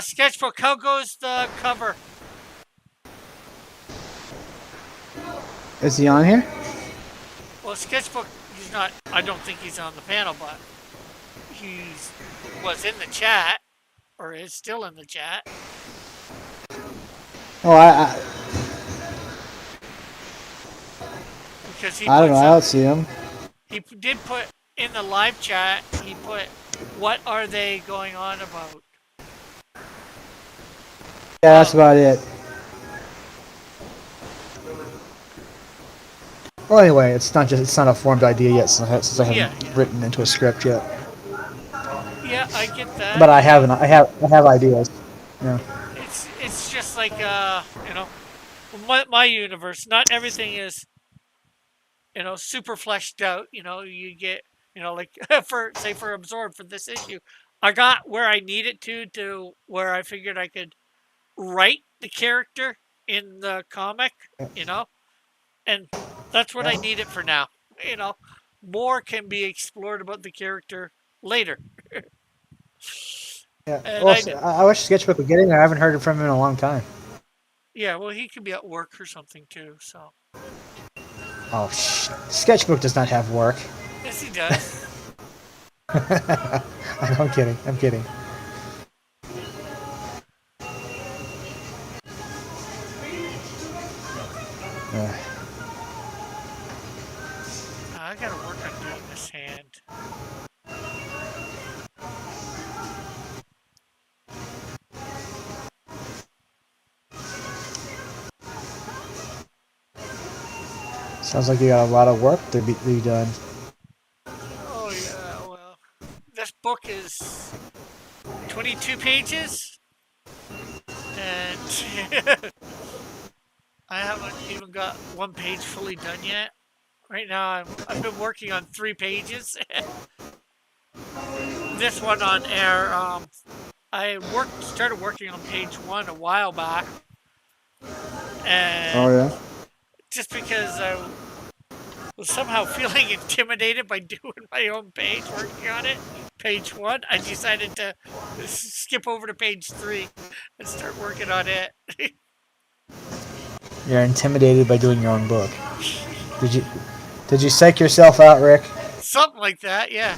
Sketchbook, how goes the cover? Is he on here? Well, Sketchbook, he's not. I don't think he's on the panel, but was in the chat, or is still in the chat. Oh, Because he I don't know. I up, don't see him. he did put in the live chat. He put, "What are they going on about?" Yeah, that's about it. Well, anyway, it's not a formed idea yet since I Yeah, haven't yeah, written into a script yet. yeah. I get that. But I have ideas. Yeah. It's just like my universe. Not everything is super fleshed out. You get like for Absorb for this issue, I got where I needed to where I figured I could write the character in the comic. You know, and that's what I Yeah. needed for now. You know, more can be explored about the character later. Yeah. And Well, I wish Sketchbook would get in there. I haven't heard from him in a long time. yeah, well, he could be at work or something too. So Oh, Sketchbook does not have work. yes, he does. I'm kidding. I'm kidding. Uh, I gotta work on doing this hand. sounds like you got a lot of work to be done. Oh yeah, well, this book is 22 pages, and I haven't even got one page fully done yet. Right now, I've been working on 3 pages. This one on air. I started working on page 1 a while back, Oh and yeah. just because I was somehow feeling intimidated by doing my own page, working on it, page 1, I decided to skip over to page 3 and start working on it. You're intimidated by doing your own book. Did you Did you psych yourself out, Rick? Something like that, yeah.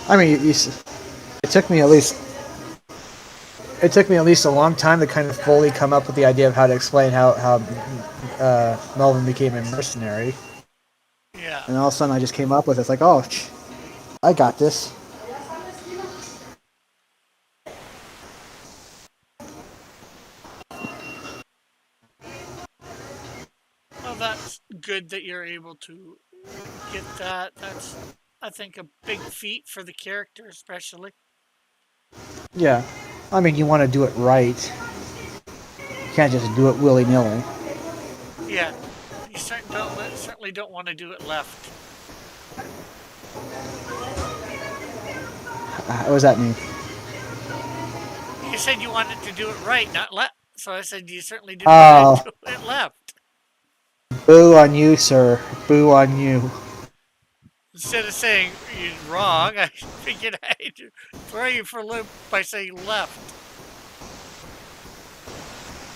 I mean, it took me at least a long time to kind of fully come up with the idea of how to explain how Melvin became a mercenary, Yeah. and all of a sudden I just came up with it. It's like, oh, I got this. Well, that's good that you're able to get that. That's, I think, a big feat for the character, especially. Yeah, I mean, you want to do it right. You can't just do it willy nilly. Yeah. You certainly don't want to do it left. What does that mean? You said you wanted to do it right, not left. So I said you certainly didn't want to Oh, do it left. boo on you, sir. Boo on you. Instead of saying you're wrong, I figured I'd throw you for a loop by saying left.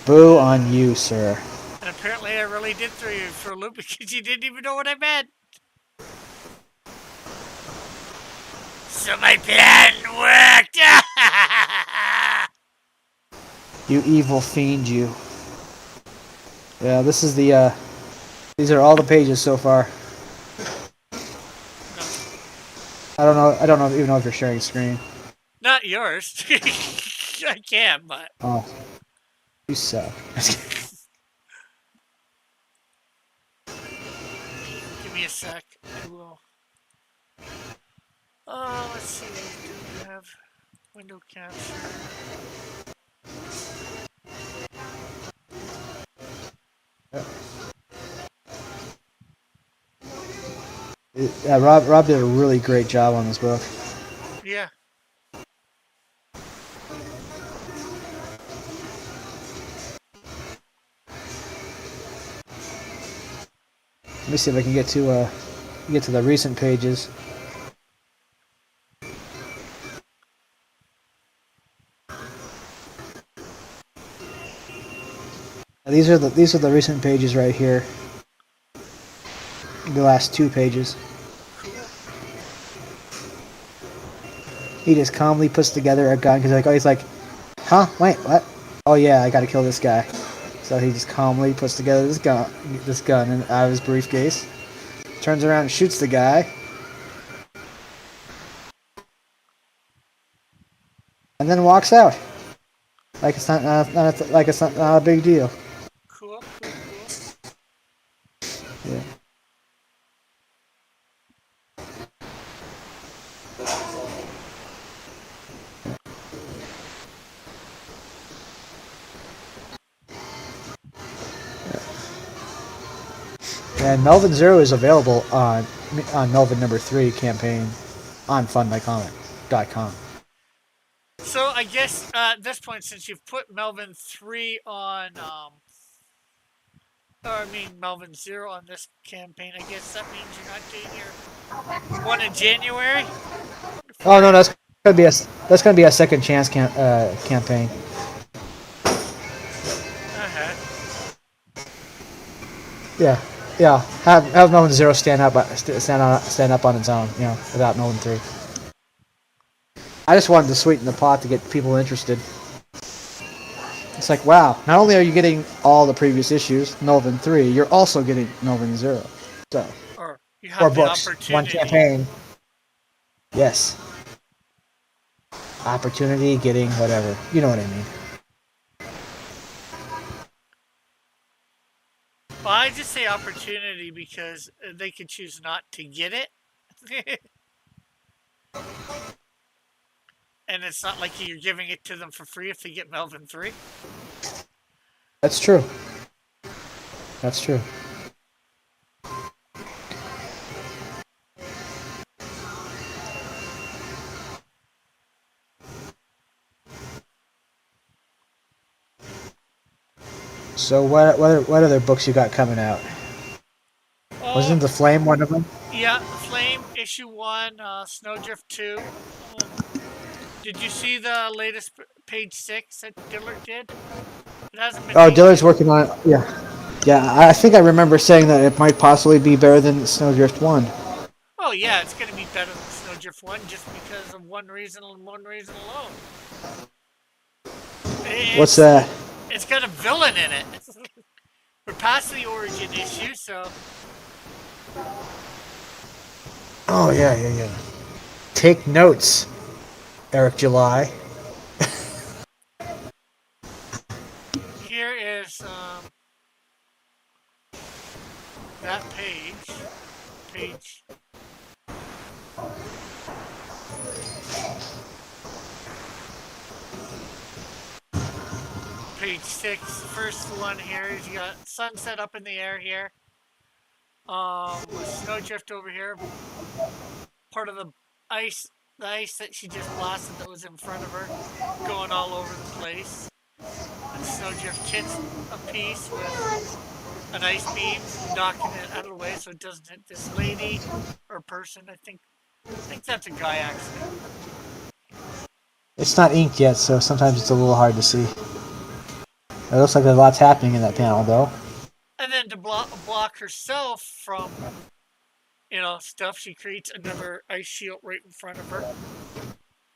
Boo on you, sir. And apparently I really did throw you for a loop because you didn't even know what I meant. So my plan worked! You evil fiend, you. Yeah, this is the, these are all the pages so far. I don't know, even know if you're sharing screen. Not yours. I can, but Oh, you suck. give me a sec. I will. Let's see. Do we have window capture? Yeah, Rob did a really great job on this book. Yeah. Let me see if I can get to the recent pages. These are the recent pages right here. The last 2 pages. He just calmly puts together a gun because he's like, huh? Wait, what? Oh yeah, I gotta kill this guy. So he just calmly puts together this gun out of his briefcase. Turns around and shoots the guy. and then walks out like it's not a big deal. Cool, cool, cool. Yeah. And Melvin Zero is available on Melvin number 3 campaign on funmycomic.com. So I guess at this point, since you've put Melvin 3 on, or I mean Melvin 0 on this campaign, I guess that means you're not doing your one in January? Oh no, that's gonna be a second chance campaign. Uh-huh. Yeah, yeah. Have Melvin Zero stand up on its own, without Melvin 3. I just wanted to sweeten the pot to get people interested. It's like, wow, not only are you getting all the previous issues, Melvin 3, you're also getting Melvin 0. So, Or you have 4 the books, one opportunity. campaign. Yes. Opportunity, getting whatever. You know what I mean. Well, I just say opportunity because they could choose not to get it. And it's not like you're giving it to them for free if they get Melvin 3. That's true. That's true. So what other books you got coming out? Wasn't The Flame one of them? Yeah, The Flame, issue 1, Snowdrift 2. Did you see the latest page 6 that Dillard did? It hasn't been. Oh, Dillard's working on it. Yeah. I think I remember saying that it might possibly be better than Snowdrift 1. Oh yeah, it's gonna be better than Snowdrift 1 just because of one reason and one reason alone. What's that? It's got a villain in it. We're past the origin issue, so. Oh yeah. Take notes, Eric July. Here is that page. Page 6. First one here is you got sunset up in the air here. With Snowdrift over here. Part of the ice that she just blasted that was in front of her, going all over the place. And Snowdrift hits a piece with an ice beam, knocking it out of the way so it doesn't hit this lady or person. I think that's a guy accident. It's not inked yet, so sometimes it's a little hard to see. It looks like there's lots happening in that panel, though. And then to block herself from, stuff, she creates another ice shield right in front of her.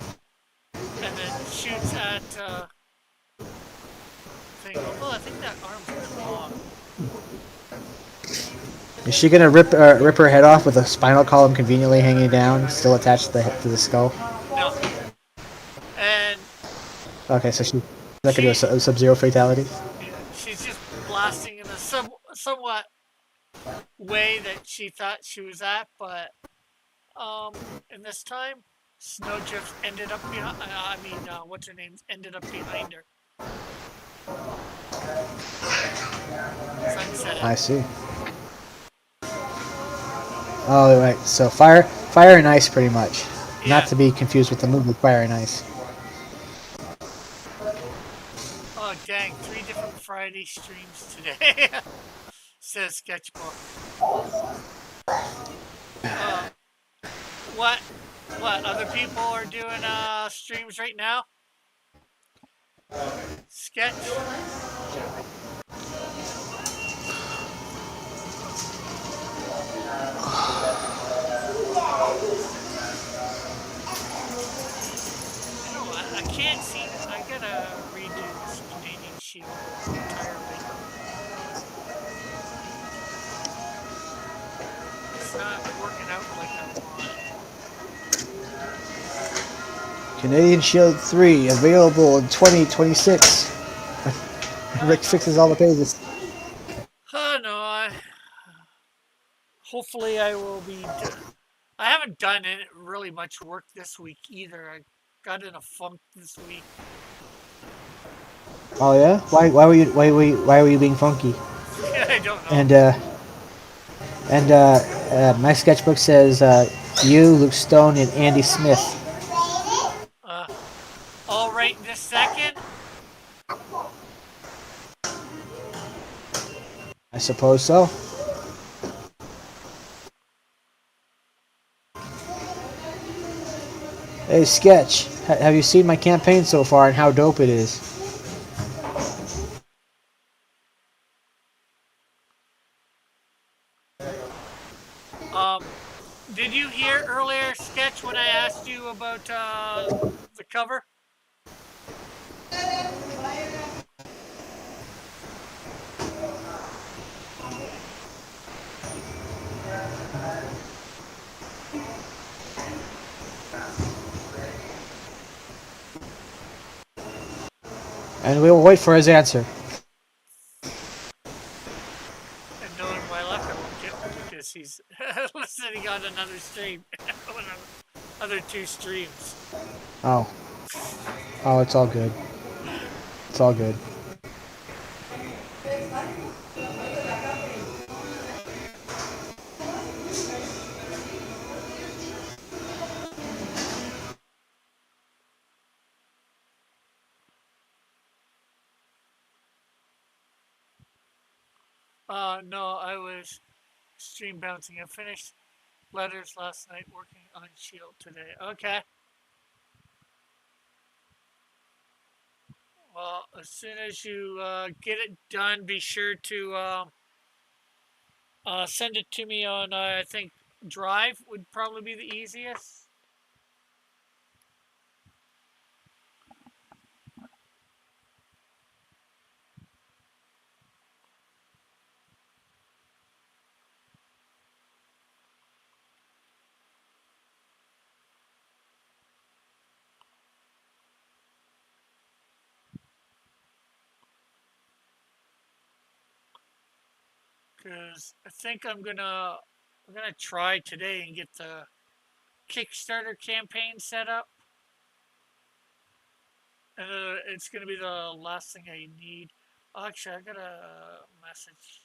And then shoots at, thing. Although I think that arm's kind of long. Is she gonna rip her head off with a spinal column conveniently hanging down, still attached to the skull? No. And Okay, so she's not gonna do a Sub-Zero fatality? she's just blasting in a somewhat way that she thought she was at, but in this time, Snowdrift ended up behind. What's her name? Ended up behind her. Sunset. I see. Oh, right. So fire and ice, pretty much. Yeah. Not to be confused with the movie Fire and Ice. Oh dang! 3 different Friday streams today. Says Sketchbook. What? Other people are doing streams right now? Sketch. I can't see. I gotta redo this Canadian Shield entirely. It's not working out like I want. Canadian Shield 3 available in 2026. Rick fixes all the pages. Oh no, hopefully I will be. I haven't done really much work this week either. I got in a funk this week. Oh yeah? Why were you being funky? I don't know. My sketchbook says you, Luke Stone, and Andy Smith. Uh, all right, this second. I suppose so. Hey, Sketch, have you seen my campaign so far and how dope it is? Did you hear earlier, Sketch, when I asked you about the cover? And we will wait for his answer. And knowing my luck, I won't get one because he's listening on another stream, other two streams. Oh. Oh, it's all good. It's all good. No, I was stream bouncing. I finished letters last night, working on Shield today. Okay. Well, as soon as you get it done, be sure to send it to me on, I think, Drive would probably be the easiest. Because I think I'm gonna try today and get the Kickstarter campaign set up. And it's gonna be the last thing I need. Actually, I got a message.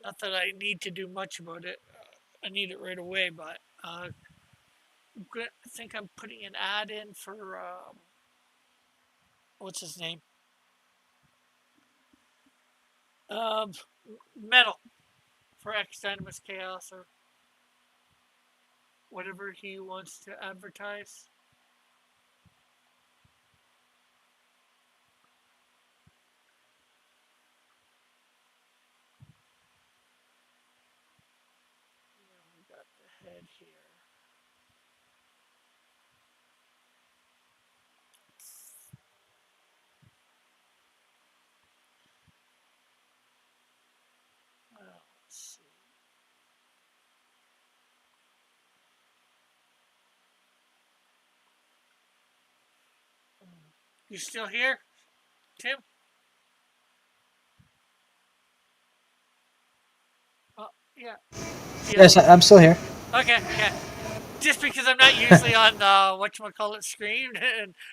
Not that I need to do much about it. I need it right away, but I think I'm putting an ad in for what's his name? Um, Metal for X Dynamis Chaos or whatever he wants to advertise. We got the head here. Well, let's see. You still here, Tim? Oh, yeah. Yes, I'm still here. Okay, yeah. Just because I'm not usually on whatchamacallit screen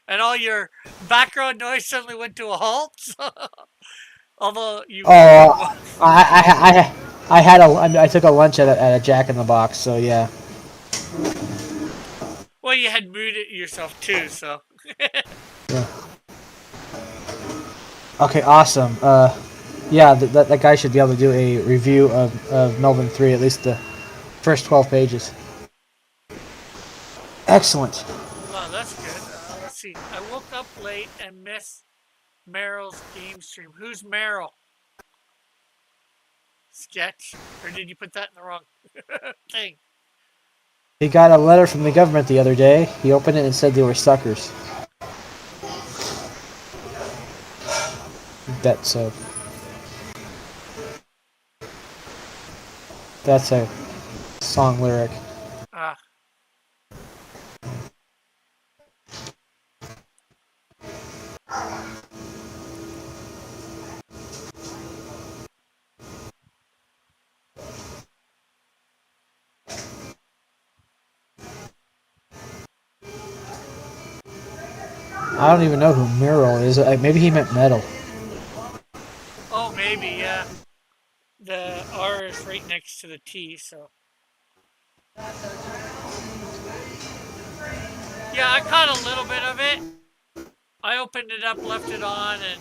and all your background noise suddenly went to a halt. Although you Oh, I took a lunch at a Jack in the Box, so yeah. well, you had muted yourself too, so Yeah. Okay, awesome. Yeah, that guy should be able to do a review of Melvin 3, at least the first 12 pages. Excellent. well, that's good. Let's see. I woke up late and missed Meryl's game stream. Who's Meryl? Sketch? Or did you put that in the wrong thing? He got a letter from the government the other day. He opened it and said they were suckers. That's a song lyric. Ah. I don't even know who Mural is. Maybe he meant metal. Oh, maybe, yeah. The R is right next to the T, so. Yeah, I caught a little bit of it. I opened it up, left it on, and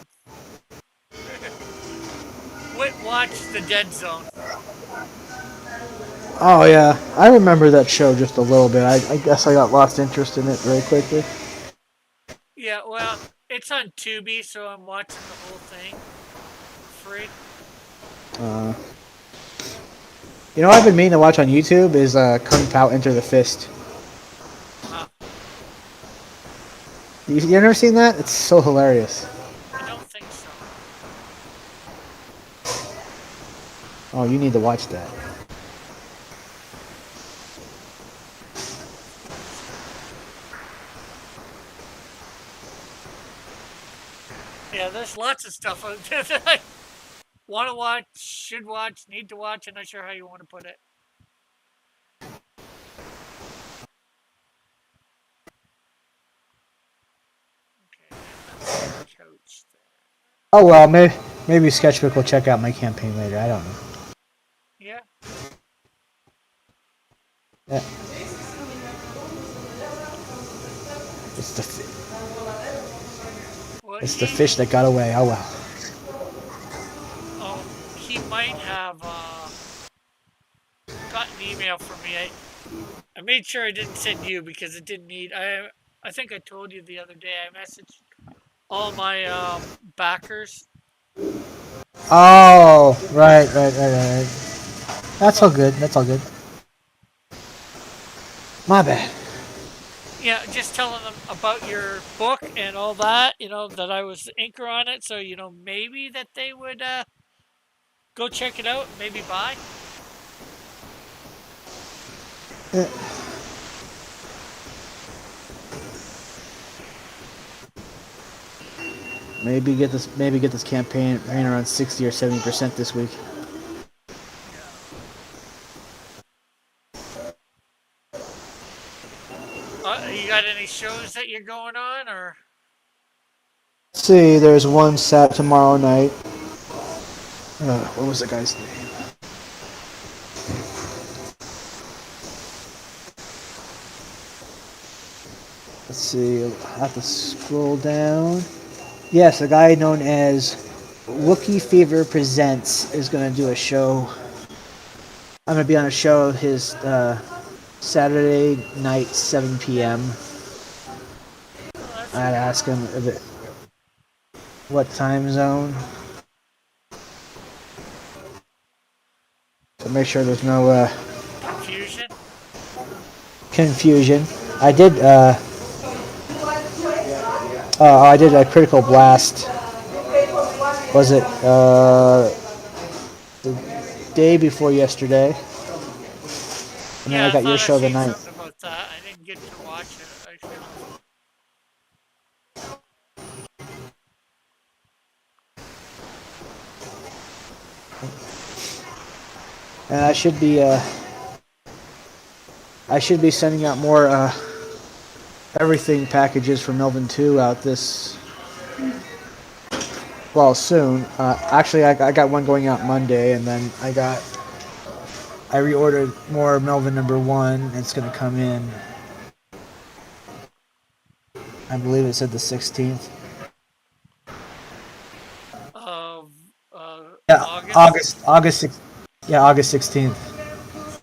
watched the Dead Zone. Oh yeah, I remember that show just a little bit. I guess I got lost interest in it very quickly. Yeah, well, it's on Tubi, so I'm watching the whole thing free. You know what I've been meaning to watch on YouTube is Kung Pao Enter the Fist. Huh. You ever seen that? It's so hilarious. I don't think so. Oh, you need to watch that. Yeah, there's lots of stuff out there that I want to watch, should watch, need to watch. I'm not sure how you want to put it. Okay, and that's the coach there. Oh well, maybe Sketchbook will check out my campaign later. I don't know. Yeah. Yeah. It's the Well, it's the fish that got away. Oh well. Oh, he might have got an email from me. I made sure I didn't send you because it didn't need. I think I told you the other day. I messaged all my backers. Oh, right. That's all good. That's all good. My bad. Yeah, just telling them about your book and all that. You know that I was the inker on it, so you know maybe that they would go check it out and maybe buy. Maybe get this campaign around 60 or 70% this week. You got any shows that you're going on, or? Let's see, there's one set tomorrow night. What was the guy's name? Let's see, I have to scroll down. Yes, a guy known as Wookie Fever Presents is going to do a show. I'm going to be on a show his Saturday night, 7 p.m. I'd ask him what time zone. So make sure there's no confusion. I did I did a Critical Blast. Was it the day before yesterday? And then I got your show the night. About that. I didn't get to watch it. And I should be sending out more everything packages for Melvin 2 out this soon. Actually, I got one going out Monday, and then I reordered more Melvin number 1. And it's going to come in. I believe it said the 16th. Of yeah, August. August 6th. Yeah, August 16th.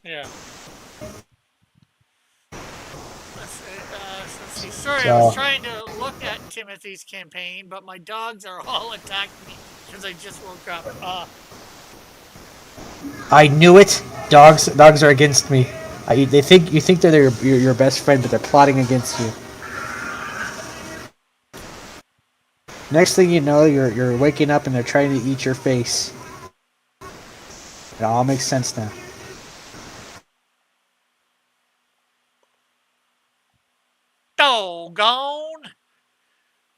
Yeah. Let's see. Sorry, I was trying to look at Timothy's campaign, but my dogs are all attacking me because I just woke up. I knew it. Dogs are against me. You think they're your best friend, but they're plotting against you. Next thing you know, you're waking up and they're trying to eat your face. It all makes sense now. Doggone!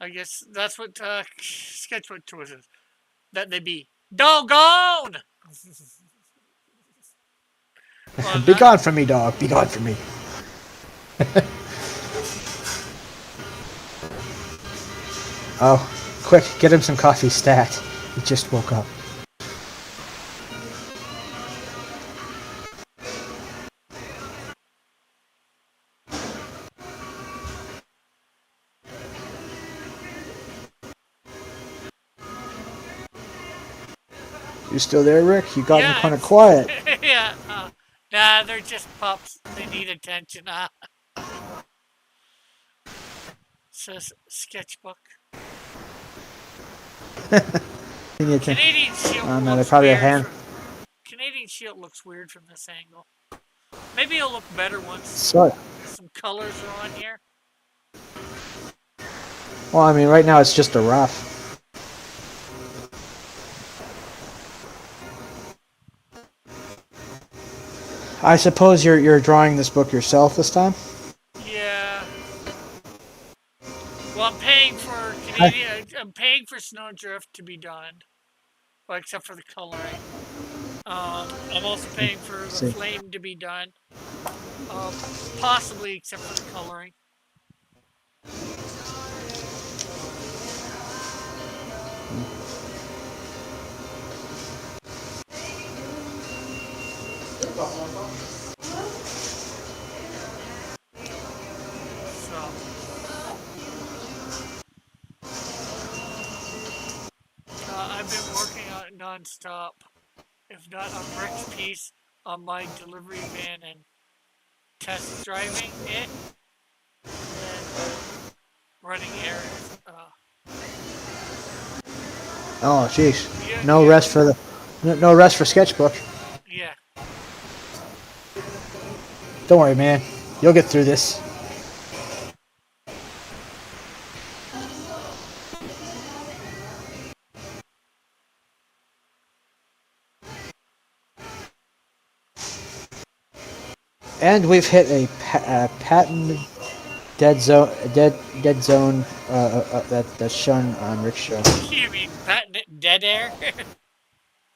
I guess that's what Sketchbook choices. That they be doggone! Be gone from me, dog. Be gone from me. Oh, quick, get him some coffee stat. He just woke up. You still there, Rick? You got me kind of it's- quiet. yeah. Nah, they're just pups. They need attention. Says sketchbook. Canadian Shield Oh, no, they're looks probably a weird. hand. Canadian Shield looks weird from this angle. Maybe it'll look better once So, some colors are on here. well, I mean, right now it's just a rough. I suppose you're drawing this book yourself this time? Yeah. Well, I'm paying for Canadian. I'm paying for Snowdrift to be done, well, except for the coloring. I'm also paying for the Flame to be done, possibly except for the coloring. So. I've been working on it non-stop. If not on Rick's piece, on my delivery van and test driving it, and then running errands. Oh, jeez. Yeah, No yeah. rest for the. No rest for sketchbook. Yeah. Don't worry, man. You'll get through this. And we've hit a patent dead zone that's shown on Rick's show. You mean patent dead air?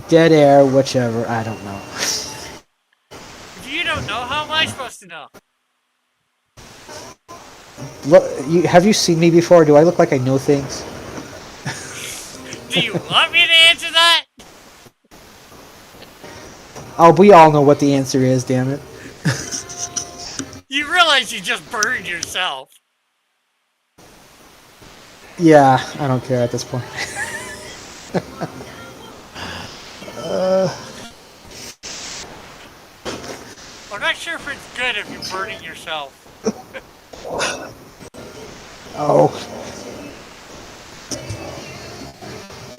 Dead air, whichever. I don't know. If you don't know, how am I supposed to know? Look, have you seen me before? Do I look like I know things? Do you want me to answer that? Oh, we all know what the answer is. Damn it. You realize you just burned yourself. Yeah, I don't care at this point. I'm not sure if it's good if you're burning yourself. Oh.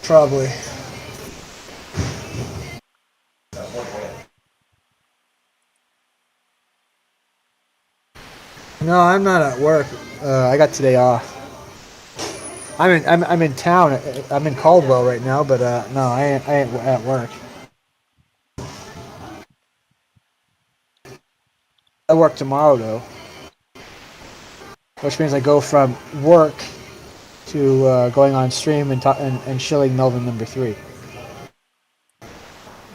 Probably. No, I'm not at work. I got today off. I'm in town. I'm in Caldwell right now, but no, I ain't at work. I work tomorrow though, which means I go from work to going on stream and shilling Melvin number 3.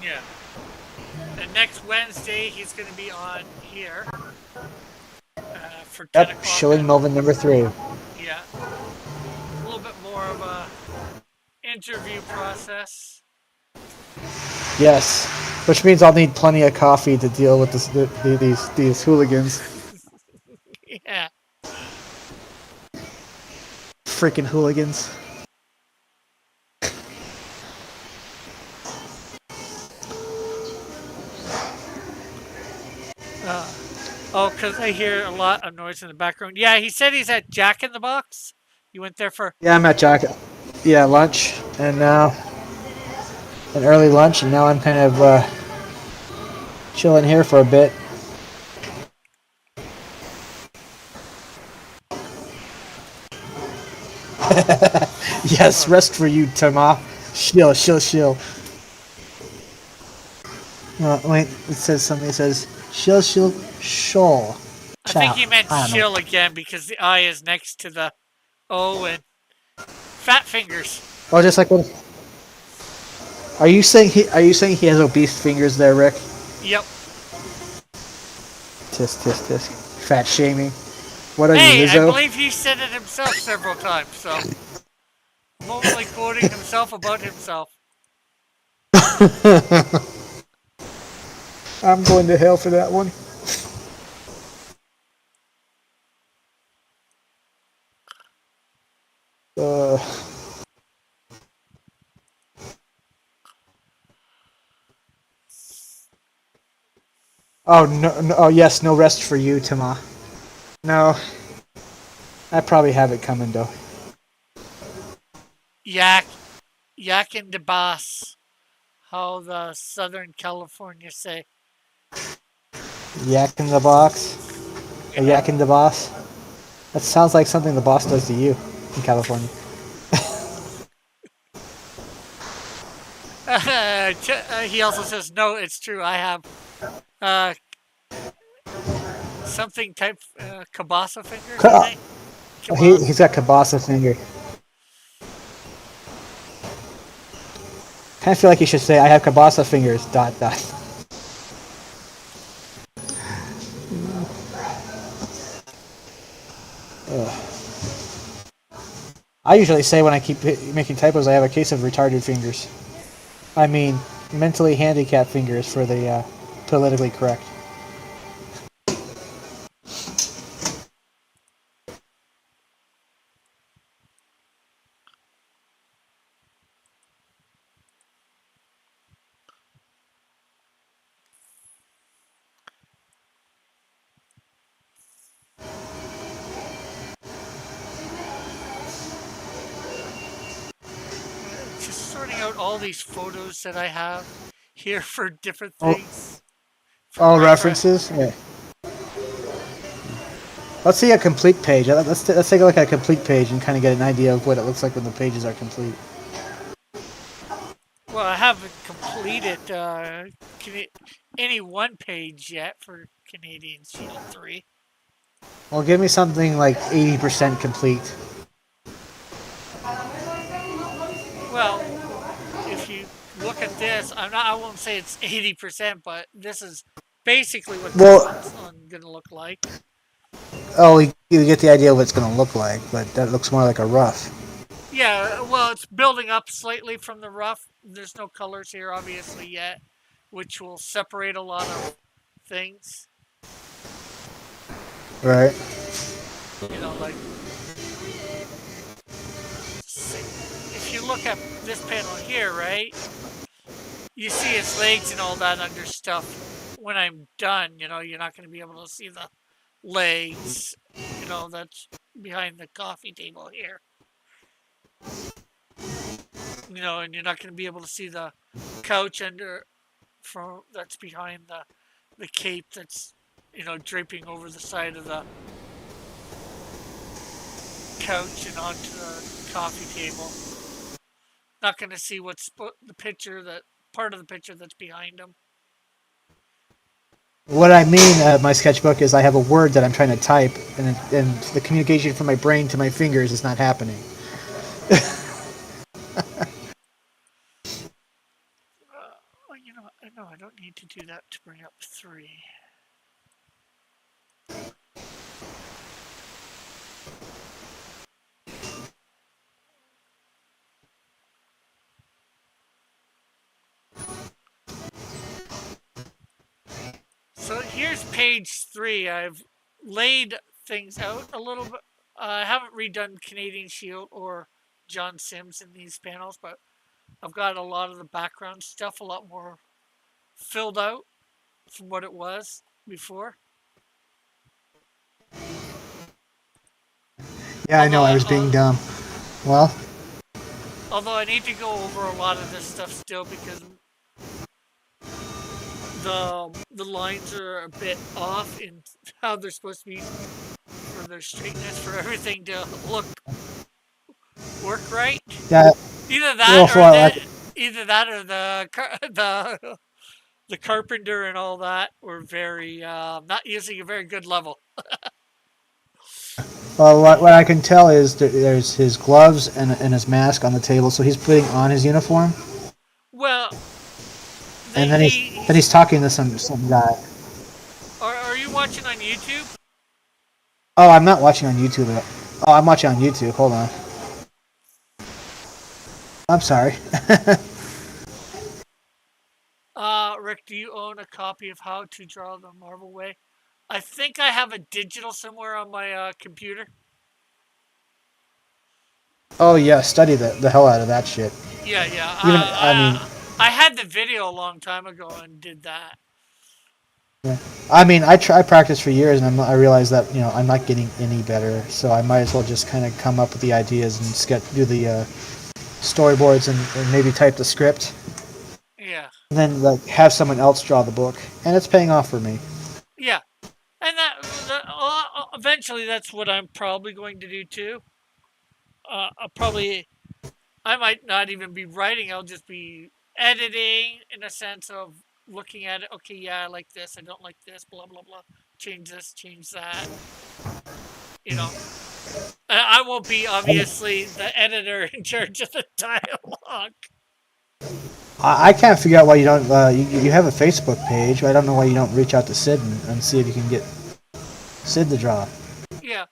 Yeah. And next Wednesday, he's going to be on here for 10 Yep, o'clock. shilling Melvin number 3. Yeah. A little bit more of a interview process. Yes, which means I'll need plenty of coffee to deal with these hooligans. Yeah. Freaking hooligans. Oh, because I hear a lot of noise in the background. Yeah, he said he's at Jack in the Box. You went there for... Yeah, I'm at Jack. Yeah, lunch, and now an early lunch, and now I'm kind of chilling here for a bit. Yes, rest for you, Tama. Shill. Wait, it says something. It says shill. I think he meant I don't know. shill again because the I is next to the O and fat fingers. Oh, just like what? Are you saying he has obese fingers there, Rick? Yep. Tisk. Fat shaming. What are Hey, you, I Lizzo? believe he said it himself several times, so... Momently quoting himself about himself. I'm going to hell for that one. Uh, oh no, no! Oh yes, no rest for you, Tama. No, I probably have it coming though. Yak and the boss. How the Southern California say. Yak in the box. A yak in the boss. That sounds like something the boss does to you in California. He also says, no, it's true. I have uh, something type Kabasa fingers, I think. He's got Kabasa finger. Kind of feel like he should say, "I have Kabasa fingers." ... I usually say when I keep making typos, I have a case of retarded fingers. I mean, mentally handicapped fingers for the politically correct. Just sorting out all these photos that I have here for different Oh. things. All references? Yeah. Let's see a complete page. Let's take a look at a complete page and kind of get an idea of what it looks like when the pages are complete. Well, I haven't completed any one page yet for Canadian Shield 3. Well, give me something like 80% complete. Well, if you look at this, I won't say it's 80%, but this is basically what this one's going to look like. Oh, you get the idea of what it's going to look like, but that looks more like a rough. Yeah, well, it's building up slightly from the rough. There's no colors here, obviously, yet, which will separate a lot of things. Right. You know, like, if you look at this panel here, right, you see its legs and all that under stuff. When I'm done, you know, you're not going to be able to see the legs, you know, that's behind the coffee table here. You know, and you're not going to be able to see the couch that's behind the cape that's, you know, draping over the side of the couch and onto the coffee table. Not going to see what's the picture, that part of the picture that's behind them. What I mean, my sketchbook, is I have a word that I'm trying to type, and the communication from my brain to my fingers is not happening. Well, you know, no, I don't need to do that to bring up 3. So here's page 3. I've laid things out a little bit. I haven't redone Canadian Shield or John Sims in these panels, but I've got a lot of the background stuff a lot more filled out from what it was before. Yeah, I know, I was being dumb. Well? Although I need to go over a lot of this stuff still because the lines are a bit off in how they're supposed to be for their straightness, for everything to work right. Yeah. Either that or the carpenter and all that were very not using a very good level. Well, what I can tell is there's his gloves and his mask on the table, so he's putting on his uniform. Well, and then he's talking to some guy. Are you watching on YouTube? Oh, I'm not watching on YouTube. Oh, I'm watching on YouTube. Hold on. I'm sorry. Rick, do you own a copy of How to Draw the Marvel Way? I think I have a digital somewhere on my computer. Oh yeah, study the hell out of that shit. Yeah, yeah. Even I mean, I had the video a long time ago and did that. yeah. I practiced for years, and I realized that I'm not getting any better, so I might as well just kind of come up with the ideas and do the storyboards and maybe type the script, Yeah, and then like have someone else draw the book, and it's paying off for me. yeah. And eventually that's what I'm probably going to do too. I might not even be writing. I'll just be editing in a sense of looking at it. Okay, yeah, I like this. I don't like this. Blah blah blah. Change this. Change that. You know, I won't be obviously the editor in charge of the dialogue. I can't figure out why you don't. You have a Facebook page. I don't know why you don't reach out to Sid and see if you can get Sid to draw. Yeah.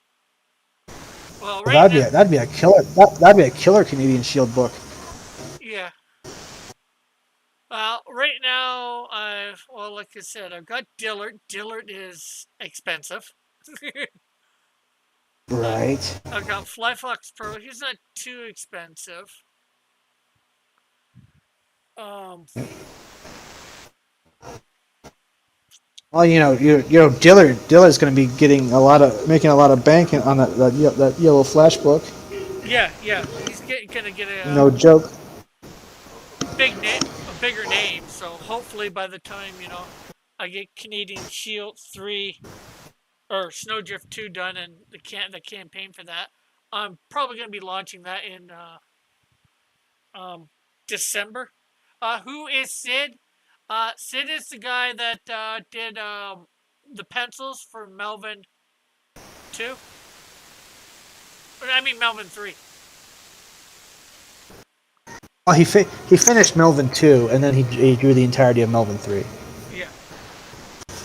Well, Well, right now, that'd be a killer. That'd be a killer Canadian Shield book. yeah. Well, right now, like I said, I've got Dillard. Dillard is expensive. Right. I've got Flyfox Pro. He's not too expensive. Um, Well, Dillard's going to be making a lot of bank on that yellow flash book. yeah, yeah. He's gonna get No joke. a bigger name. So hopefully by the time I get Canadian Shield 3 or Snowdrift 2 done and the campaign for that, I'm probably gonna be launching that in December. Who is Sid? Sid is the guy that did the pencils for Melvin 2. I mean Melvin 3. Well, he finished Melvin 2, and then he drew the entirety of Melvin 3. Yeah.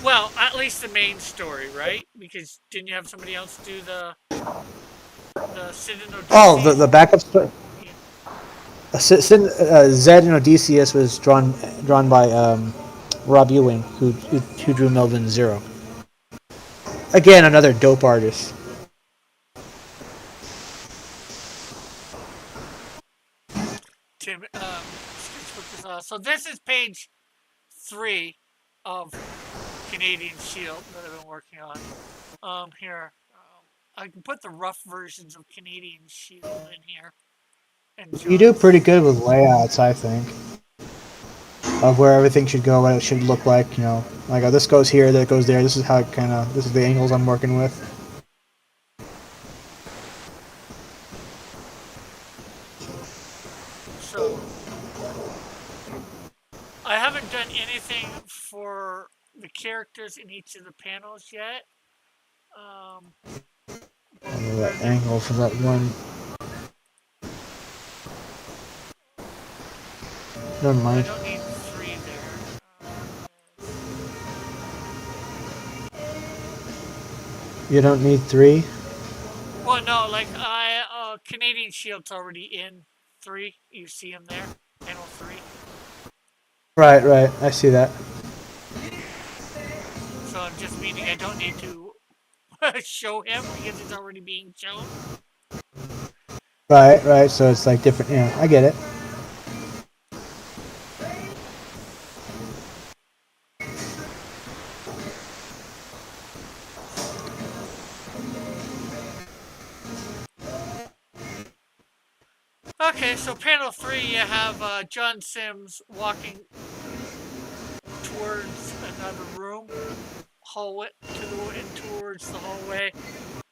Well, at least the main story, right? Because didn't you have somebody else do the Sid and Odysseus? Oh, the backup story. Yeah. Zed and Odysseus was drawn by Rob Ewing, who drew Melvin 0. Again, another dope artist. Tim, so this is page 3 of Canadian Shield that I've been working on. Here, I can put the rough versions of Canadian Shield in here. And You do pretty good with layouts, I think, of where everything should go, what it should look like. Like this goes here, that goes there. This is how this is the angles I'm working with. So I haven't done anything for the characters in each of the panels yet. That angle for that one. Never I mind. don't need 3 there. You don't need 3. Well, no, like Canadian Shield's already in 3. You see him there, panel 3. Right. I see that. So I'm just meaning I don't need to show him because it's already being shown. Right. So it's like different. Yeah, I get it. Okay, so panel 3, you have John Sims walking towards another room, hallway towards the hallway.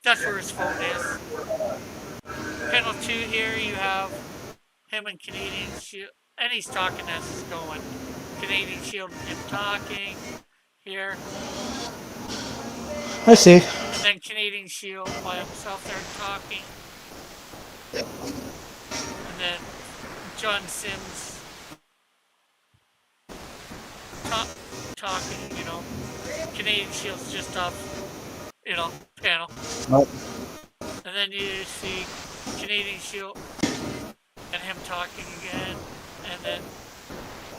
That's where his phone is. Panel 2 here, you have him and Canadian Shield, and he's talking as he's going. Canadian Shield and him talking here. I see. And then Canadian Shield by himself there talking. And then John Sims talking, Canadian Shield's just off, panel. What? And then you see Canadian Shield and him talking again, and then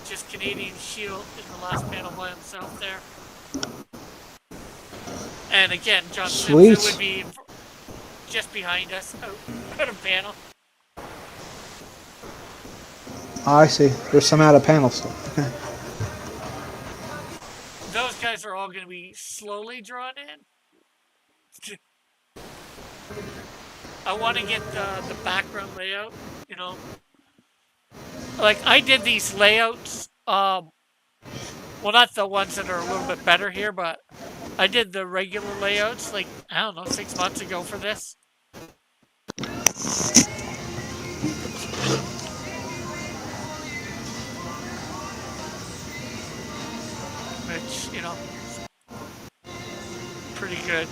just Canadian Shield in the last panel by himself there. And again, John Sweet. Simpson would be just behind us out of panel. Oh, I see. There's some out of panel stuff. Those guys are all going to be slowly drawn in. I want to get the background layout, you know. Like, I did these layouts, well, not the ones that are a little bit better here, but I did the regular layouts, like, I don't know, 6 months ago for this. Which, you know, pretty good.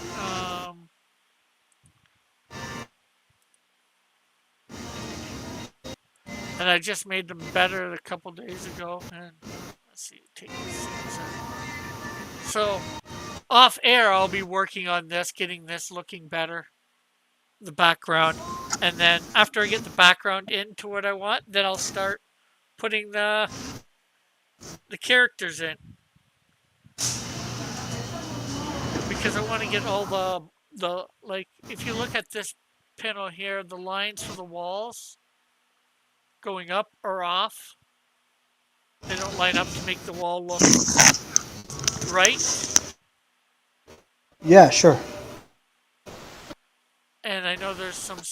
And I just made them better a couple days ago. And let's see, take these things out. So, off air, I'll be working on this, getting this looking better, the background. And then after I get the background into what I want, then I'll start putting the characters in. Because I want to get all the like, if you look at this panel here, the lines for the walls going up or off, they don't line up to make the wall look right. Yeah, sure. And I know there's some of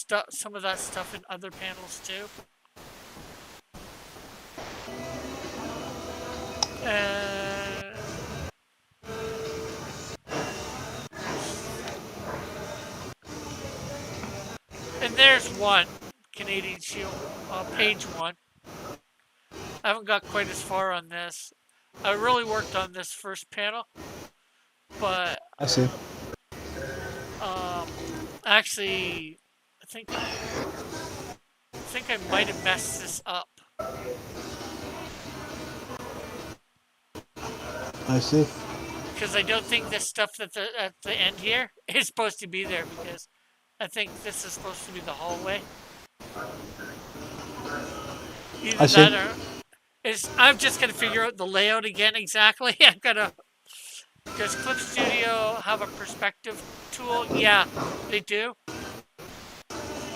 that stuff in other panels too. And there's one, Canadian Shield, page 1. I haven't got quite as far on this. I really worked on this first panel, but I see. actually, I think I might have messed this up. I see. Because I don't think this stuff at the end here is supposed to be there, because I think this is supposed to be the hallway. Either I see. that or I'm just gonna figure out the layout again exactly. I'm gonna. Does Clip Studio have a perspective tool? Yeah, they do.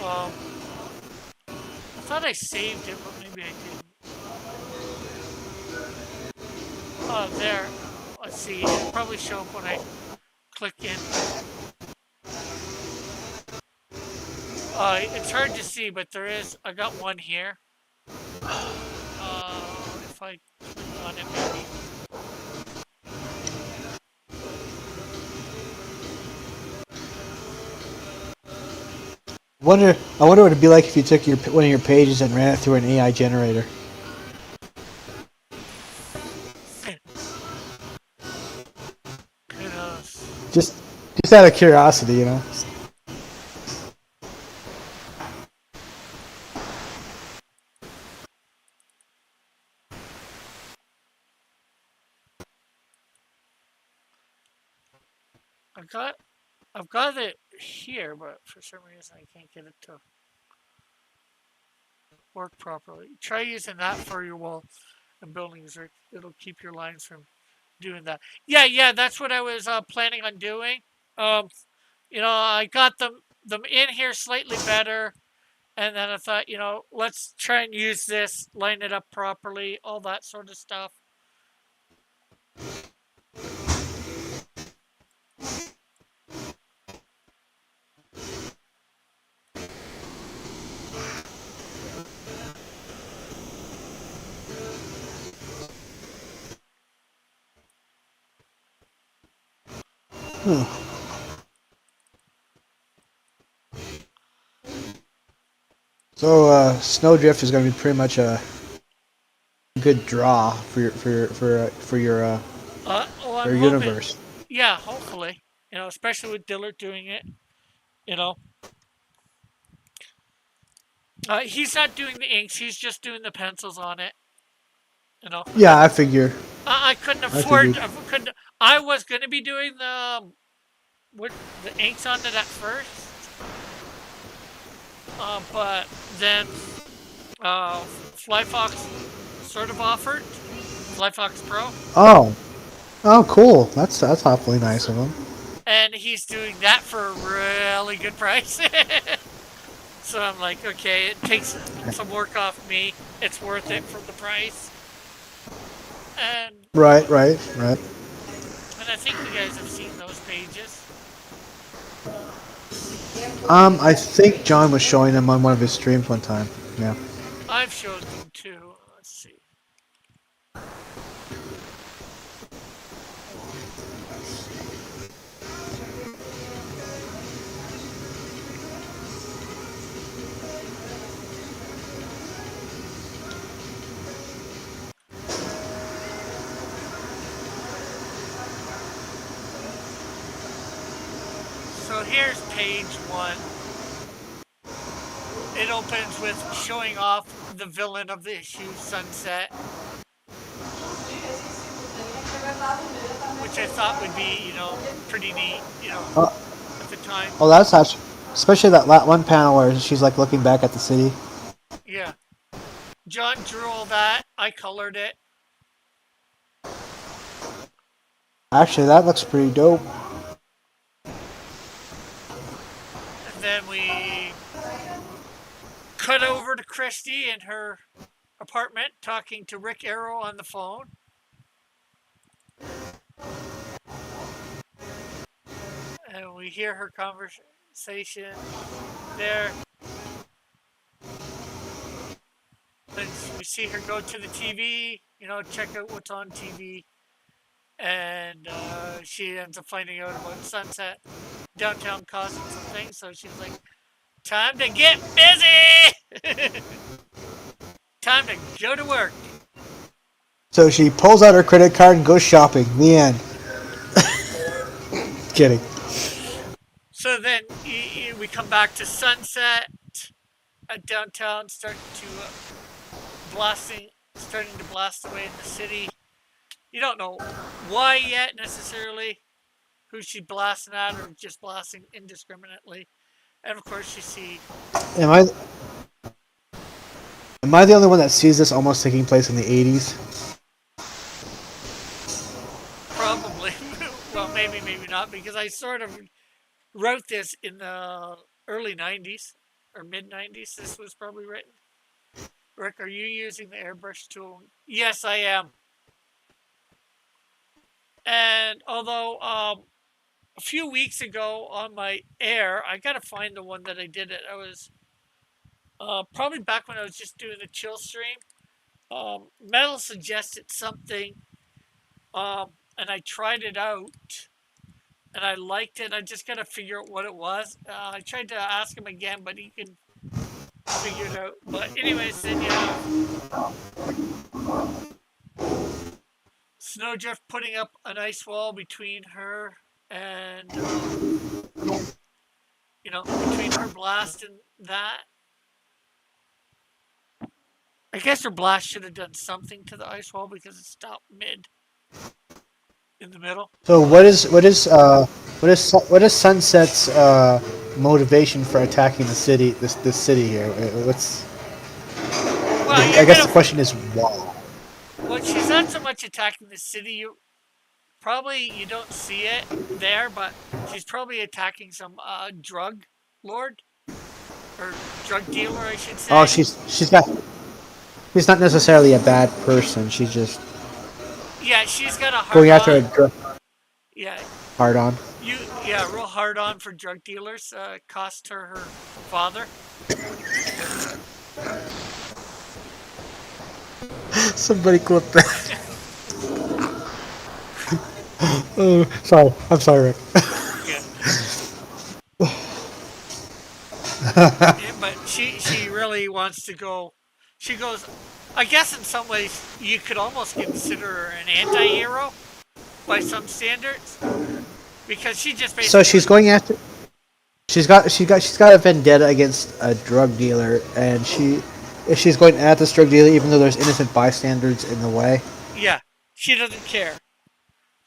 I thought I saved it, but maybe I didn't. Oh, there. Let's see. It'll probably show up when I click in. It's hard to see, but there is. I got one here. If I click on it, maybe. I wonder what it'd be like if you took one of your pages and ran it through an AI generator. Who knows? Just out of curiosity, you know. I've got it here, but for some reason I can't get it to work properly. Try using that for your wall and buildings, or it'll keep your lines from doing that. Yeah, that's what I was planning on doing. You know, I got them in here slightly better, and then I thought, you know, let's try and use this, line it up properly, all that sort of stuff. So Snowdrift is going to be pretty much a good draw for your universe. Hoping, yeah, hopefully. You know, especially with Dillard doing it. You know, he's not doing the inks; he's just doing the pencils on it. You know. Yeah, I figure. I couldn't afford. I was going to be doing the inks on it at first, but then Flyfox sort of offered. Flyfox Pro. Oh, oh, cool. That's awfully nice of him. And he's doing that for a really good price. So I'm like, okay, it takes some work off me. It's worth it for the price. And Right. and I think you guys have seen those pages. I think John was showing them on one of his streams one time. Yeah. I've showed them too. Let's see. So here's page 1. It opens with showing off the villain of the issue, Sunset, which I thought would be, pretty neat, at the time. Oh, that's actually, especially that one panel where she's like looking back at the city. Yeah. John drew all that. I colored it. Actually, that looks pretty dope. And then we cut over to Christy in her apartment talking to Rick Arrow on the phone. And we hear her conversation there. Then we see her go to the TV, check out what's on TV. And she ends up finding out about Sunset downtown causing some things. So she's like, time to get busy! Time to go to work. So she pulls out her credit card and goes shopping. The end. Kidding. So then we come back to Sunset at downtown, starting to blast away in the city. You don't know why yet necessarily, who she's blasting at, or just blasting indiscriminately. And of course you see... Am I the only one that sees this almost taking place in the 80s? Probably. Well, maybe not, because I sort of wrote this in the early 90s, or mid-90s. This was probably written. Rick, are you using the airbrush tool? Yes, I am. And although a few weeks ago on my air, I got to find the one that I did it. I was probably back when I was just doing the chill stream. Metal suggested something, and I tried it out, and I liked it. I just got to figure out what it was. I tried to ask him again, but he can figure it out. But anyways, then you have Snowdrift putting up an ice wall between her and, between her blast and that. I guess her blast should have done something to the ice wall because it stopped mid in the middle. So what is Sunset's motivation for attacking the city? This city here. Well, I guess the question is why. Well, she's not so much attacking the city. You don't see it there, but she's probably attacking some drug lord or drug dealer, I should say. Oh, she's not necessarily a bad person. She's just she's got a hard going after on. a drug hard on. Real hard on for drug dealers. Cost her father. Somebody clip that. Oh, sorry. I'm sorry, Rick. But she really wants to go. She goes, I guess in some ways you could almost consider her an anti-hero by some standards, because she just basically... So she's going after. She's got a vendetta against a drug dealer, and she's going at this drug dealer even though there's innocent bystanders in the way. Yeah, she doesn't care.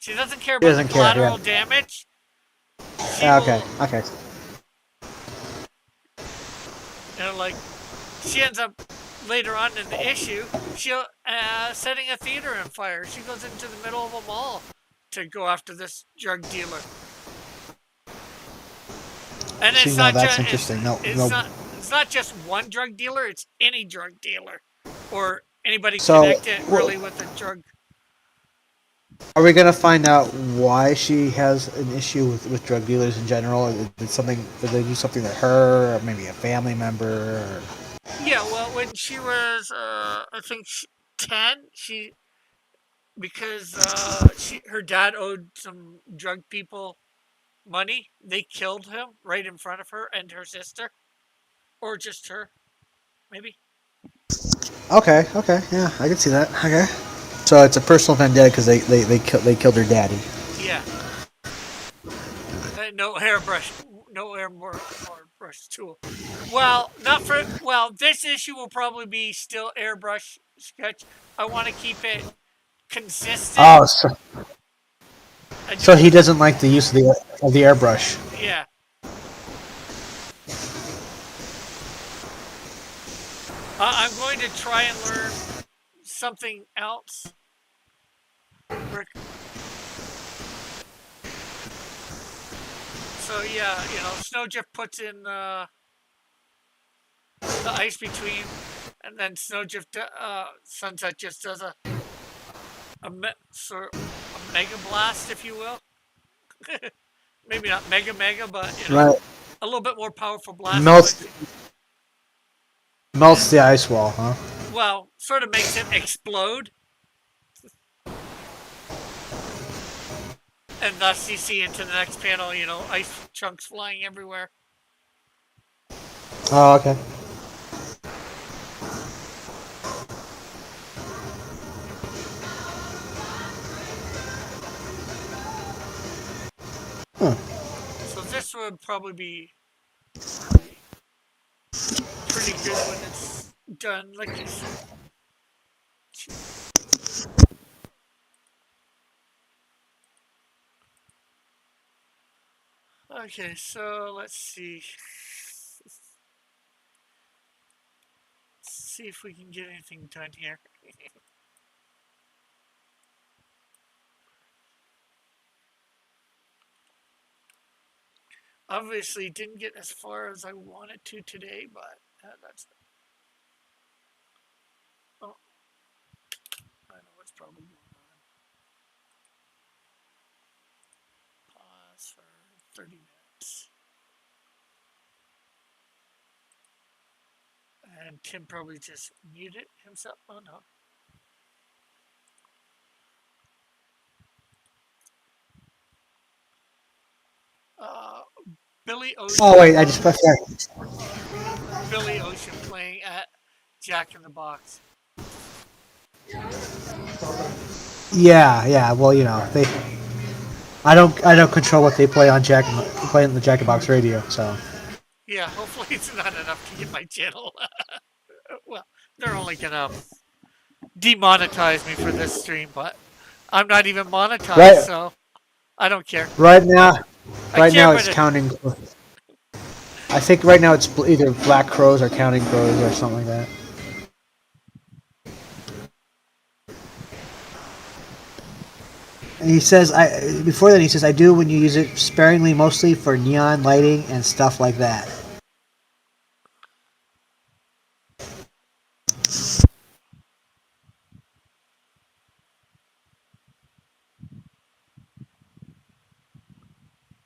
She doesn't care about the collateral damage. Okay. She ends up later on in the issue, she'll setting a theater on fire. She goes into the middle of a mall to go after this drug dealer. And See, it's no, not that's just interesting. No, it's no. not just one drug dealer. It's any drug dealer or anybody So, connected really with a drug. are we gonna find out why she has an issue with drug dealers in general? Did something? Did they do something to her, or maybe a family member? Or... Yeah, well, when she was, I think 10, because her dad owed some drug people money. They killed him right in front of her and her sister, or just her, maybe. Okay, okay, yeah, I can see that. Okay, so it's a personal vendetta because they killed her daddy. Yeah. No hairbrush, no airbrush tool. Well, not for. Well, this issue will probably be still airbrush sketch. I want to keep it consistent. Oh, so he doesn't like the use of the airbrush. Yeah. I'm going to try and learn something else. So yeah, Snowdrift puts in the ice between, and then Snowdrift Sunset just does a mega blast, if you will. Maybe not mega, but Right. a little bit more powerful blast. Melts the ice wall, huh? Well, sort of makes it explode. And thus you see into the next panel, ice chunks flying everywhere. Oh, okay. Huh. So this would probably be pretty good when it's done, like you said. Okay, so let's see. Let's see if we can get anything done here. Obviously, didn't get as far as I wanted to today, but that's. Oh, I know what's probably going on. Pause for 30 minutes. And Tim probably just muted himself. Oh no. Billy Ocean. Oh wait, I just pressed that. Billy Ocean playing at Jack in the Box. Yeah. Well, they. I don't control what they play on play on the Jack in the Box radio. So. Yeah, hopefully it's not enough to get my channel. Well, they're only gonna demonetize me for this stream, but I'm not even monetized, Right. so I don't care. Right now it's but counting. I think right now it's either Black Crows or Counting Crows or something like that. And he says, before that he says, I do when you use it sparingly, mostly for neon lighting and stuff like that.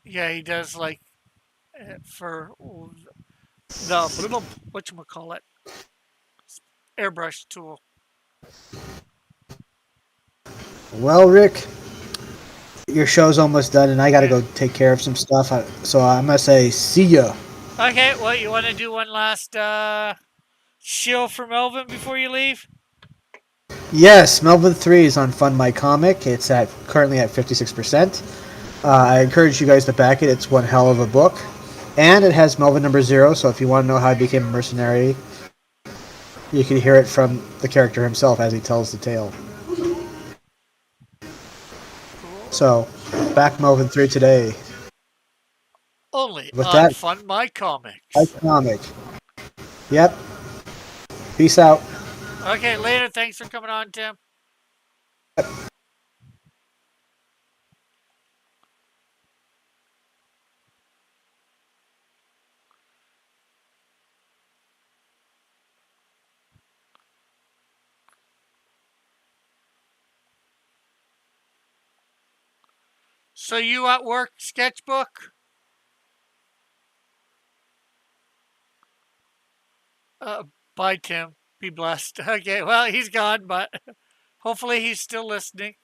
Yeah, he does like for the little whatchamacallit airbrush tool. Well, Rick, your show's almost done, and I gotta go take care of some stuff. So I'm gonna say see ya. Okay, well, you want to do one last shill for Melvin before you leave? Yes, Melvin 3 is on Fund My Comic. It's currently at 56%. I encourage you guys to back it. It's one hell of a book. And it has Melvin number 0, so if you want to know how I became a mercenary, you can hear it from the character himself as he tells the tale. So, back Melvin 3 today. Only With on that, Fund My Comics. My Comic. Yep. Peace out. Okay, later. Thanks for coming on, Tim. So you at work, sketchbook? Uh, Bye, Tim. Be blessed. Okay, well, he's gone, but hopefully he's still listening.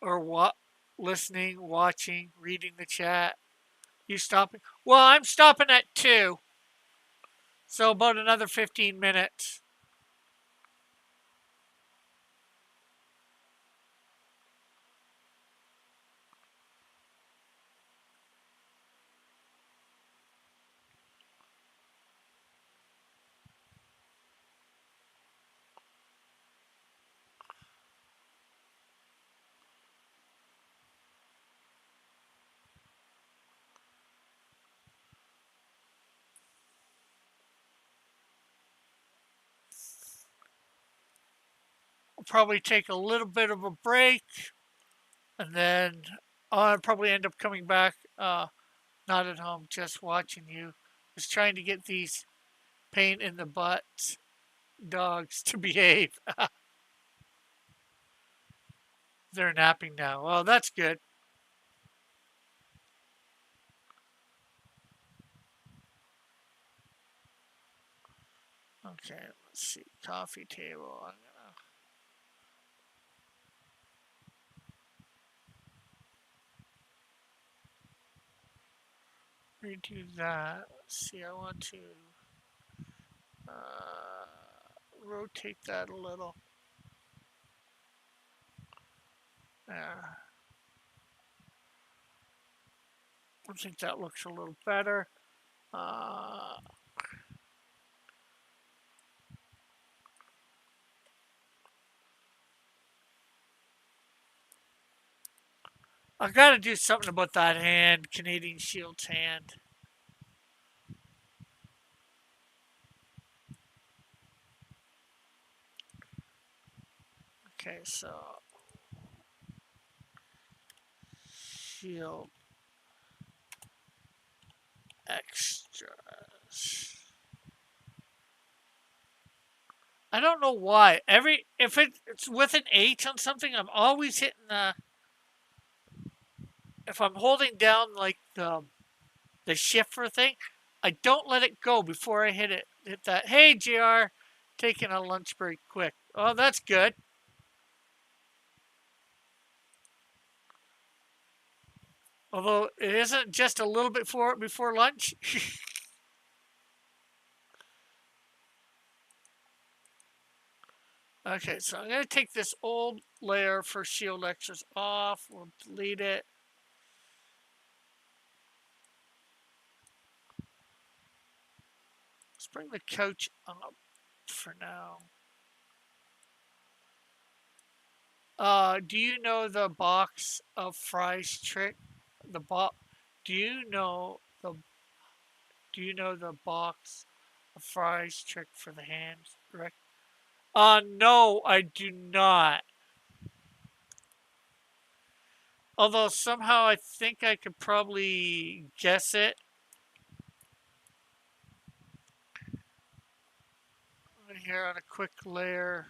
Or what? Listening, watching, reading the chat. You stopping? Well, I'm stopping at 2. So about another 15 minutes. We'll probably take a little bit of a break, and then I'll probably end up coming back. Not at home, just watching you. Just trying to get these pain in the butt dogs to behave. They're napping now. Well, that's good. Okay, let's see. Coffee table. I'm gonna redo that. Let's see. I want to rotate that a little. There. I think that looks a little better. Uh, I gotta do something about that hand, Canadian Shield's hand. Okay, so Shield extras. I don't know why. If it's with an H on something, I'm always hitting the. If I'm holding down like the shifter thing, I don't let it go before I hit it. Hit that. Hey, Jr. Taking a lunch break quick. Oh, that's good. Although it isn't just a little bit before lunch. Okay, so I'm going to take this old layer for Shield Extras off. We'll delete it. Let's bring the couch up for now. Do you know the box of fries trick? The Do you know the box of fries trick for the hands? Rick? No, I do not. Although somehow I think I could probably guess it. Here on a quick layer.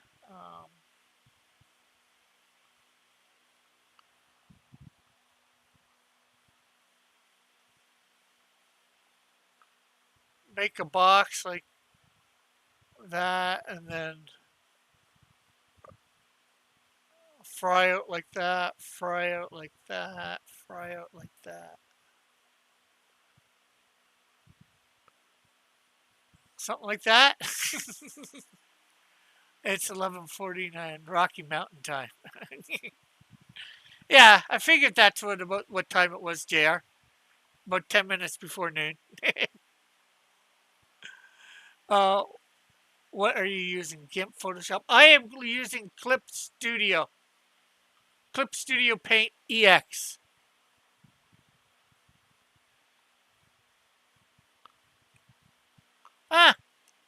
Make a box like that and then fry out like that, fry out like that, fry out like that. Something like that. It's 11:49 Rocky Mountain time. Yeah, I figured that's what time it was, JR. About 10 minutes before noon. uh, what are you using? GIMP, Photoshop? I am using Clip Studio. Clip Studio Paint EX. Ah,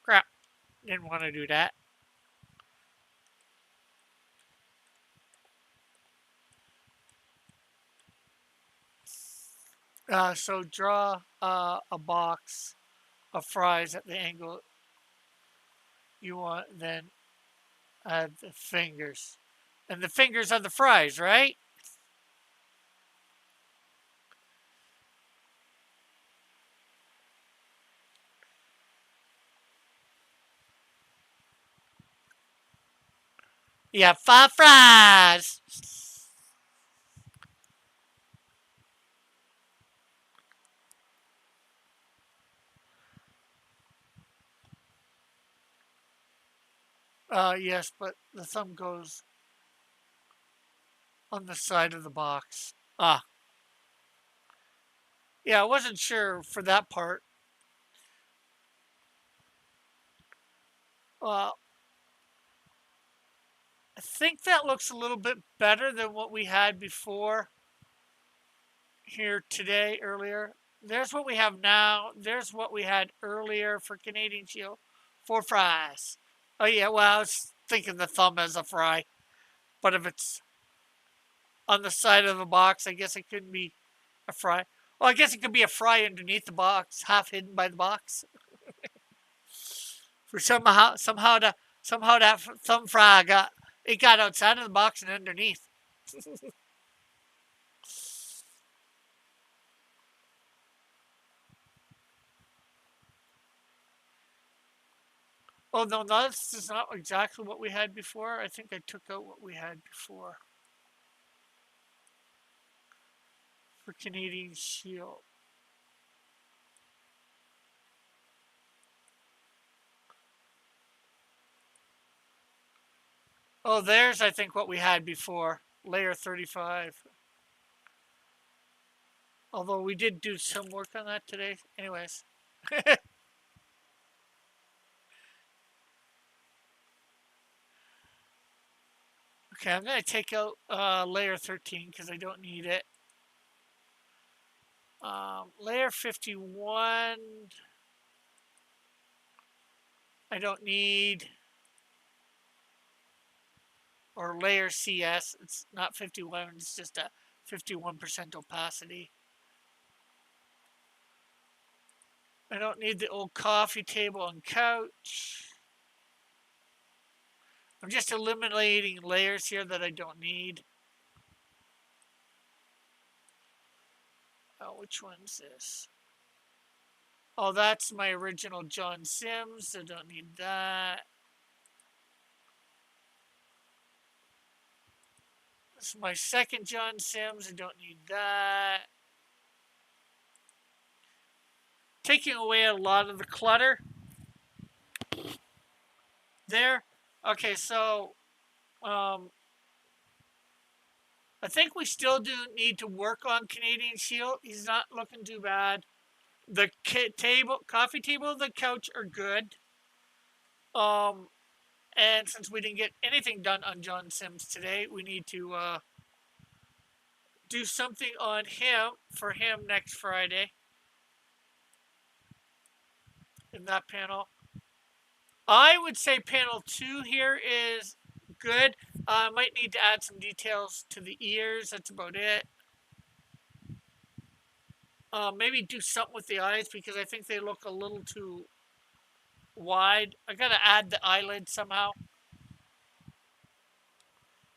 crap. Didn't want to do that. So draw a box of fries at the angle you want, then add the fingers. And the fingers are the fries, right? Yeah, 5 fries. Yes, but the thumb goes on the side of the box. Ah, yeah, I wasn't sure for that part. Uh, I think that looks a little bit better than what we had before here today, earlier. There's what we have now. There's what we had earlier for Canadian Shield. 4 fries. Oh, yeah, well, I was thinking the thumb as a fry. But if it's on the side of the box, I guess it couldn't be a fry. Well, I guess it could be a fry underneath the box, half hidden by the box. For somehow that thumb fry got outside of the box and underneath. Oh no, this is not exactly what we had before. I think I took out what we had before for Canadian Shield. Oh, there's I think what we had before. Layer 35. Although we did do some work on that today. Anyways. Okay, I'm going to take out layer 13 because I don't need it. Layer 51, I don't need. Or layer CS, it's not 51, it's just a 51% opacity. I don't need the old coffee table and couch. I'm just eliminating layers here that I don't need. Oh, which one's this? Oh, that's my original John Sims. I don't need that. This is my second John Sims. I don't need that. Taking away a lot of the clutter there. Okay, so I think we still do need to work on Canadian Shield. He's not looking too bad. The coffee table, the couch are good. And since we didn't get anything done on John Sims today, we need to do something on him for him next Friday in that panel. I would say panel 2 here is good. I might need to add some details to the ears. That's about it. Maybe do something with the eyes because I think they look a little too wide. I gotta add the eyelid somehow.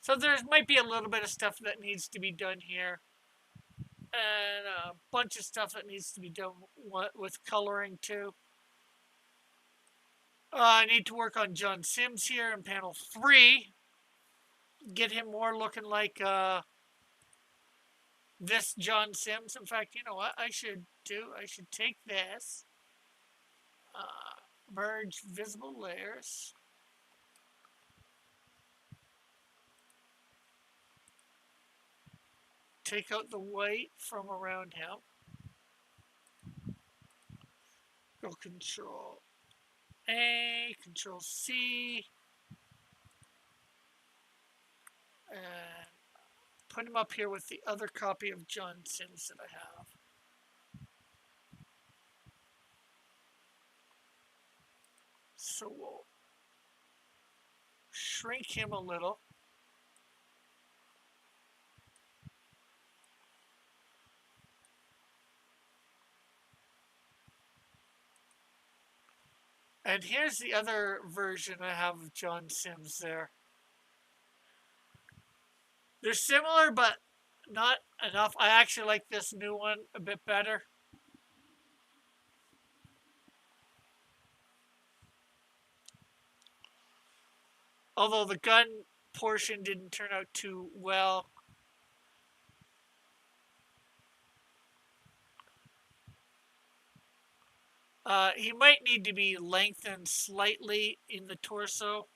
So there might be a little bit of stuff that needs to be done here. And a bunch of stuff that needs to be done with coloring too. I need to work on John Sims here in panel 3. Get him more looking like this John Sims. In fact, you know what I should do? I should take this, merge visible layers. Take out the white from around him. Go Control A, Control C, and put him up here with the other copy of John Sims that I have. So we'll shrink him a little. And here's the other version I have of John Sims there. They're similar, but not enough. I actually like this new one a bit better. Although the gun portion didn't turn out too well. He might need to be lengthened slightly in the torso.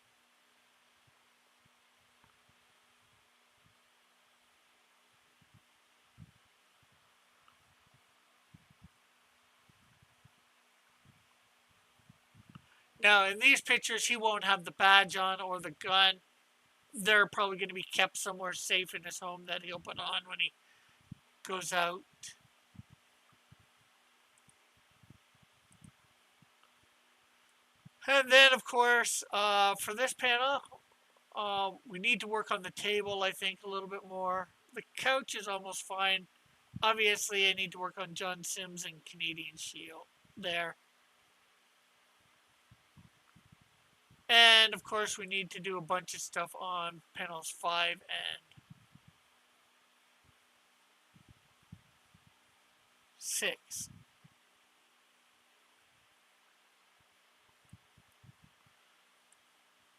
Now, in these pictures, he won't have the badge on or the gun. They're probably going to be kept somewhere safe in his home that he'll put on when he goes out. And then, of course, for this panel, we need to work on the table, I think, a little bit more. The couch is almost fine. Obviously, I need to work on John Sims and Canadian Shield there. And, of course, we need to do a bunch of stuff on panels 5 and 6.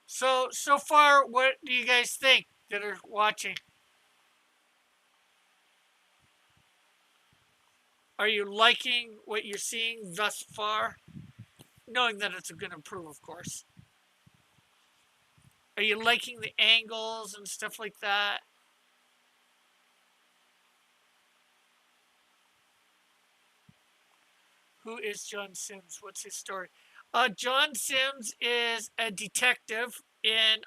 So far, what do you guys think that are watching? Are you liking what you're seeing thus far? Knowing that it's going to improve, of course. Are you liking the angles and stuff like that? Who is John Sims? What's his story? John Sims is a detective in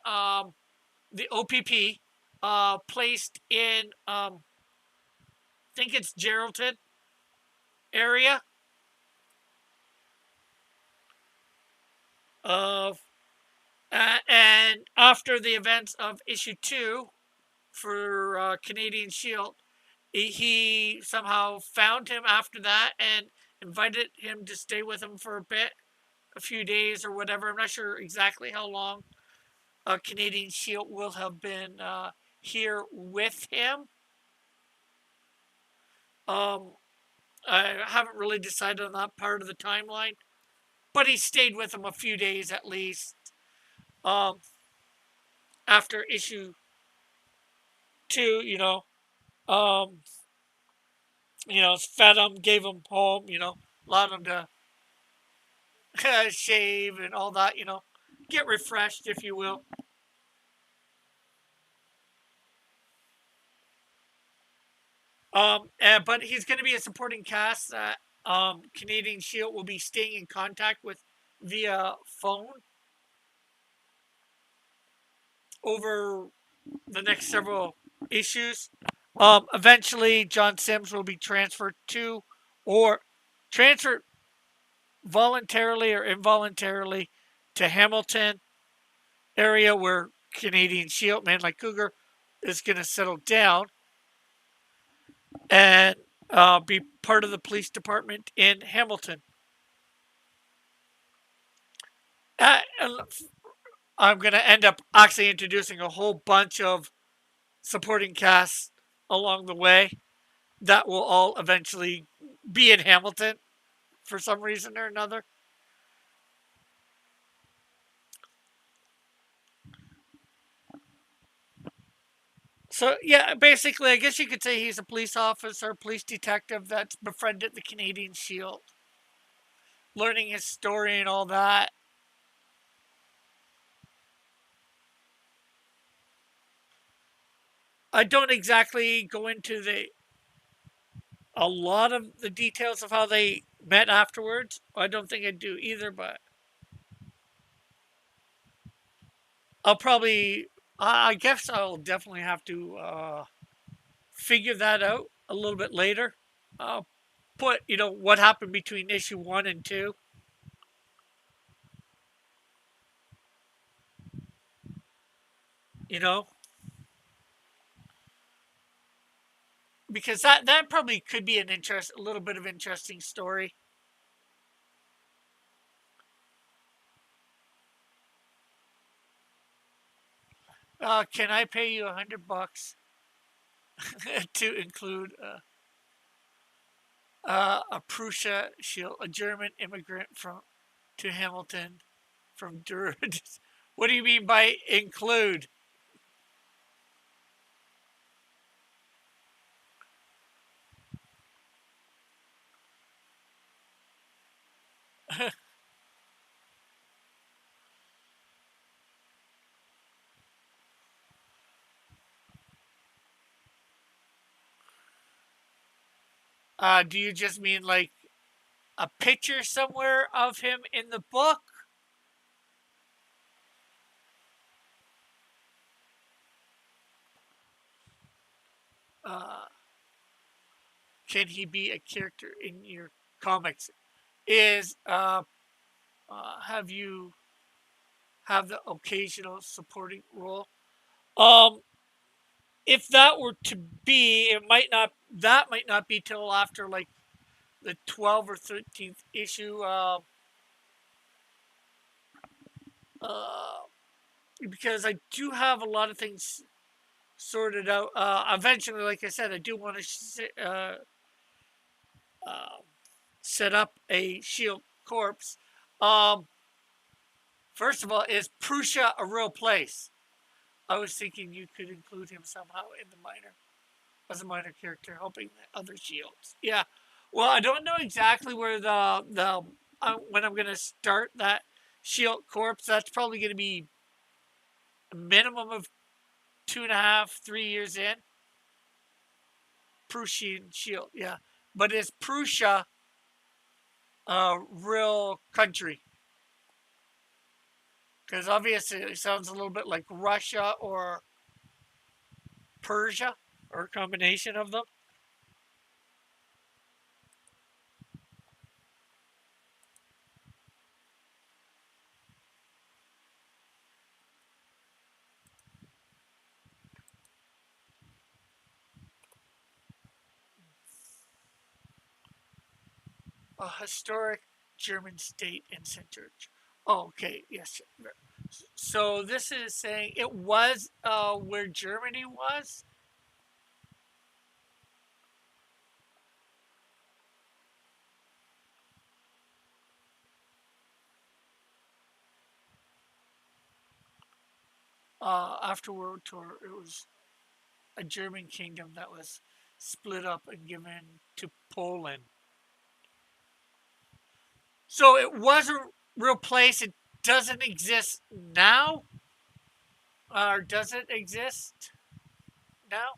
the OPP, placed in, I think it's Geraldton area. And after the events of issue 2 for Canadian Shield, he somehow found him after that and invited him to stay with him for a bit, a few days or whatever. I'm not sure exactly how long Canadian Shield will have been here with him. I haven't really decided on that part of the timeline, but he stayed with him a few days at least. After issue 2, fed him, gave him home, allowed him to shave and all that, get refreshed, if you will. But he's going to be a supporting cast that Canadian Shield will be staying in contact with via phone over the next several issues. Eventually, John Sims will be transferred to, or transferred voluntarily or involuntarily, to Hamilton area where Canadian Shield, man like Cougar, is going to settle down and be part of the police department in Hamilton. I'm going to end up actually introducing a whole bunch of supporting casts along the way that will all eventually be in Hamilton for some reason or another. So, yeah, basically, I guess you could say he's a police officer, police detective that's befriended the Canadian Shield, learning his story and all that. I don't exactly go into a lot of the details of how they met afterwards. I don't think I do either, but I'll probably, I guess I'll definitely have to figure that out a little bit later. Put, what happened between issue 1 and 2. You know, because that probably could be a little bit of interesting story. Can I pay you $100 to include a Prussia shield, a German immigrant from to Hamilton from Durham? What do you mean by include? Do you just mean like a picture somewhere of him in the book? Uh, can he be a character in your comics? Is have you have the occasional supporting role? Um, if that were to be, it might not. That might not be till after like the 12th or 13th issue. Uh, because I do have a lot of things sorted out. Eventually, like I said, I do want to uh, set up a Shield Corps. Um, First of all, is Prussia a real place? I was thinking you could include him somehow in the minor as a minor character, helping the other shields. Yeah. Well, I don't know exactly where the when I'm gonna start that Shield Corps. That's probably gonna be a minimum of 2.5, 3 years in. Prussian Shield, yeah. But is Prussia a real country? Because obviously it sounds a little bit like Russia or Persia, or a combination of them. A historic German state and center. Oh, okay, yes. So this is saying it was where Germany was. After World War, it was a German kingdom that was split up and given to Poland. So it was a real place. It doesn't exist now, or does it exist now?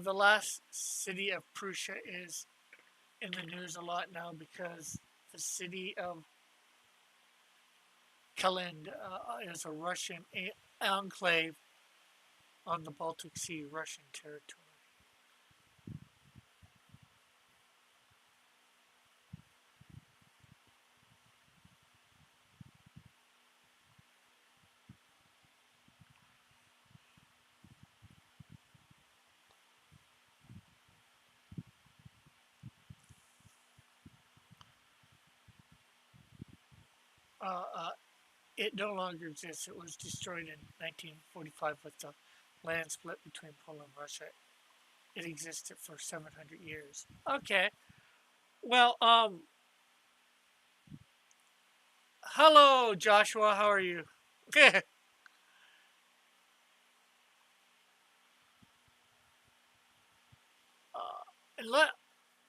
The last city of Prussia is in the news a lot now because the city of Kalend is a Russian enclave on the Baltic Sea, Russian territory. Uh, uh, it no longer exists. It was destroyed in 1945 with the land split between Poland and Russia. It existed for 700 years. Okay. Well, hello, Joshua. How are you? unless,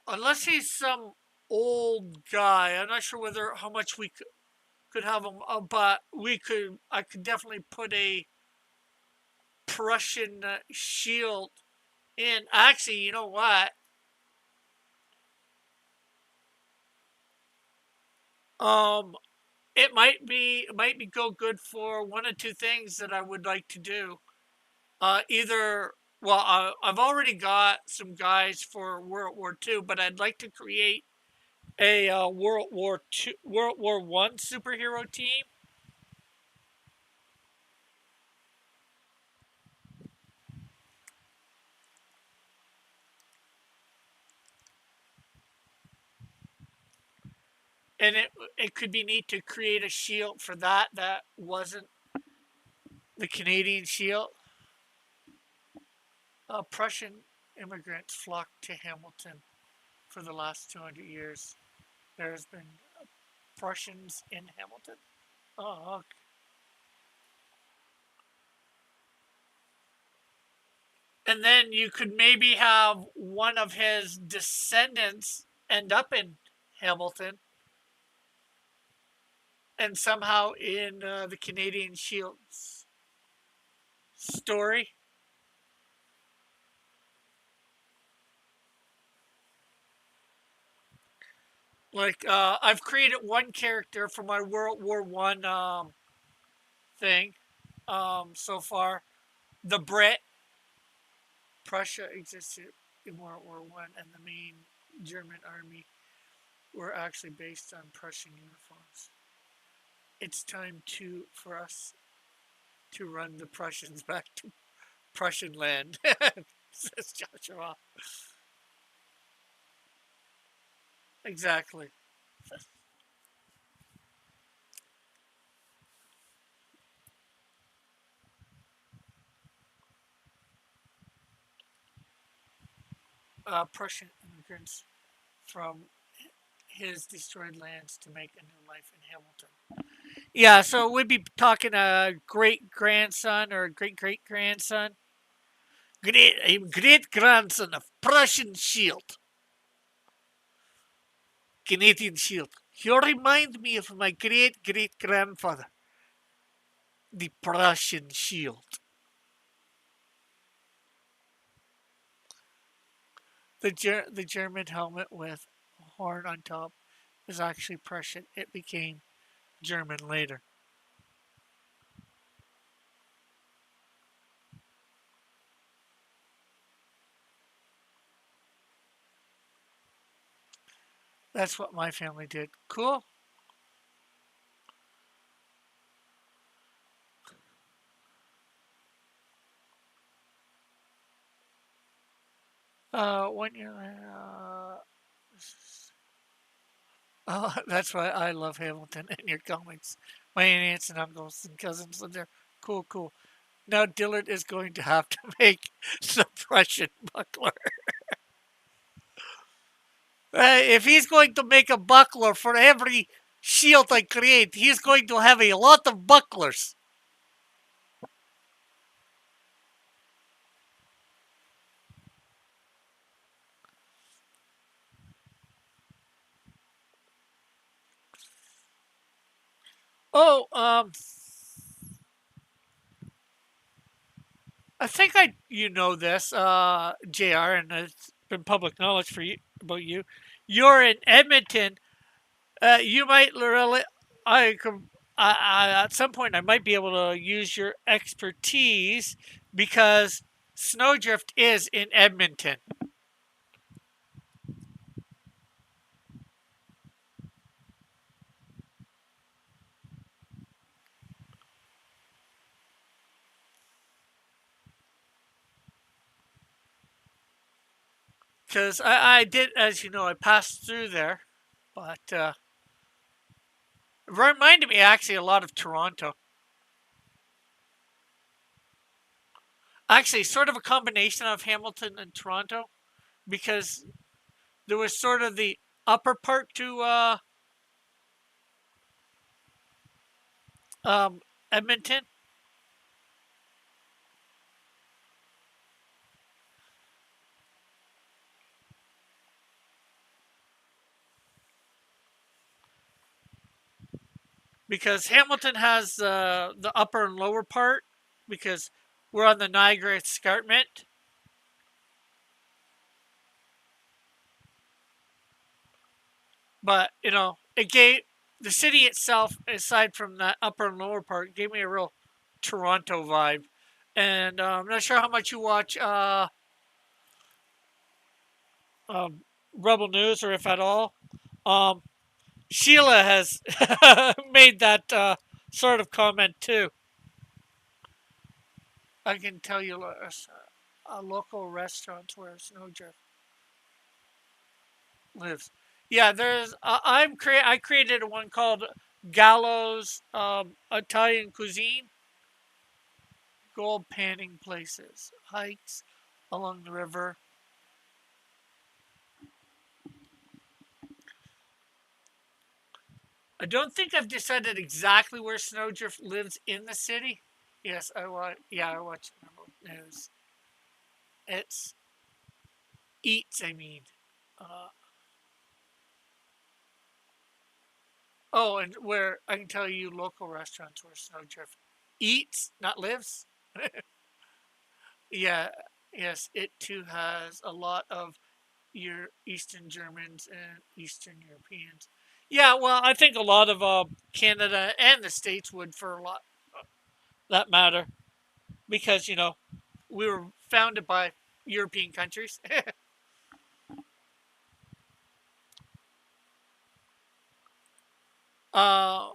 unless he's some old guy, I'm not sure whether how much we could have him, but we could. I could definitely put a Prussian shield in. Actually, you know what? Um, it might be go good for one of two things that I would like to do. Either well, I've already got some guys for World War II, but I'd like to create a World War One superhero team, and it could be neat to create a shield for that that wasn't the Canadian shield. Prussian immigrants flocked to Hamilton for the last 200 years. There's been Prussians in Hamilton. Oh, okay. And then you could maybe have one of his descendants end up in Hamilton and somehow in the Canadian Shield's story. Like I've created one character for my World War One thing so far. The Brit. Prussia existed in World War One, and the main German army were actually based on Prussian uniforms. It's time for us to run the Prussians back to Prussian land, says Joshua. Exactly. Prussian immigrants from his destroyed lands to make a new life in Hamilton. Yeah, so we'd be talking a great grandson or a great great grandson. Great grandson of Prussian shield, Canadian shield. You remind me of my great great grandfather, the Prussian shield. The German helmet with a horn on top is actually Prussian. It became German later. That's what my family did. Cool. One year. That's why I love Hamilton and your comics. My aunts and uncles and cousins live there. Cool, cool. Now Dillard is going to have to make the Prussian buckler. If he's going to make a buckler for every shield I create, he's going to have a lot of bucklers. Oh, I think you know this, Jr. And it's been public knowledge for you about you. You're in Edmonton. You might really, I, at some point, I might be able to use your expertise because Snowdrift is in Edmonton. Because I did, as you know, I passed through there, but it reminded me actually a lot of Toronto. Actually, sort of a combination of Hamilton and Toronto, because there was sort of the upper part to Edmonton. Because Hamilton has the upper and lower part, because we're on the Niagara Escarpment. But, it gave the city itself, aside from that upper and lower part, gave me a real Toronto vibe. And I'm not sure how much you watch um, Rebel News or if at all. Um, Sheila has made that sort of comment too. I can tell you a local restaurant where Snowdrift lives. Yeah, I created one called Gallows Italian Cuisine. Gold panning places, hikes along the river. I don't think I've decided exactly where Snowdrift lives in the city. Yes, I watch. Yeah, I watch news. It's eats. I mean, uh, oh, and where I can tell you local restaurants where Snowdrift eats, not lives. Yeah, yes, it too has a lot of your Eastern Germans and Eastern Europeans. Yeah, well, I think a lot of Canada and the States would, for a lot that matter, because we were founded by European countries. uh,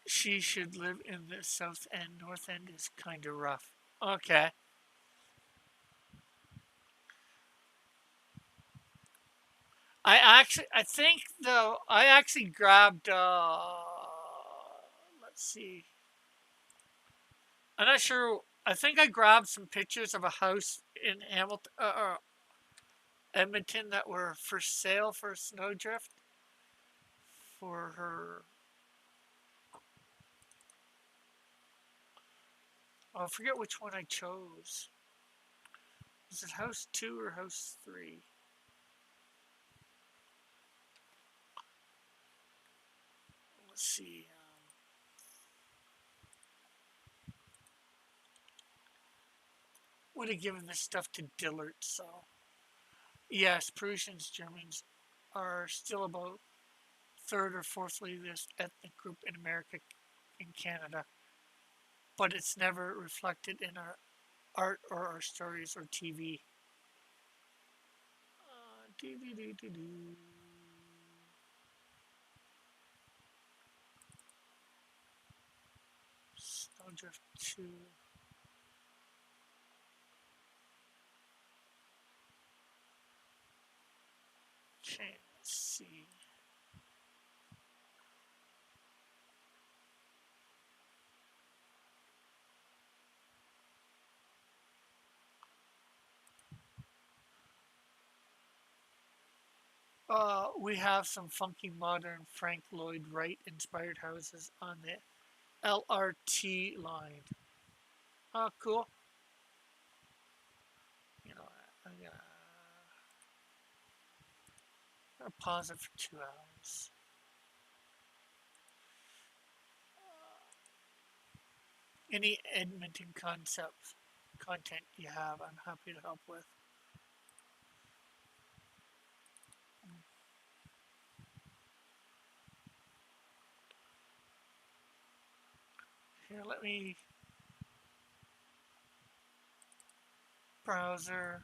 she should live in the South End. North End is kind of rough. Okay. I think though, I actually grabbed. Let's see. I'm not sure. I think I grabbed some pictures of a house in Hamilton, Edmonton, that were for sale for Snowdrift for her. I forget which one I chose. Is it house 2 or house 3? Let's see. Would have given this stuff to Dillard, so. Yes, Prussians, Germans are still about third or fourth largest ethnic group in America and Canada, but it's never reflected in our art or our stories or TV. Doo-doo-doo-doo-doo. Snowdrift 2. Okay, let's see. We have some funky modern Frank Lloyd Wright inspired houses on the LRT line. Oh, cool. You know, I'm gonna pause it for 2 hours. Any Edmonton content you have, I'm happy to help with. Here, let me browser.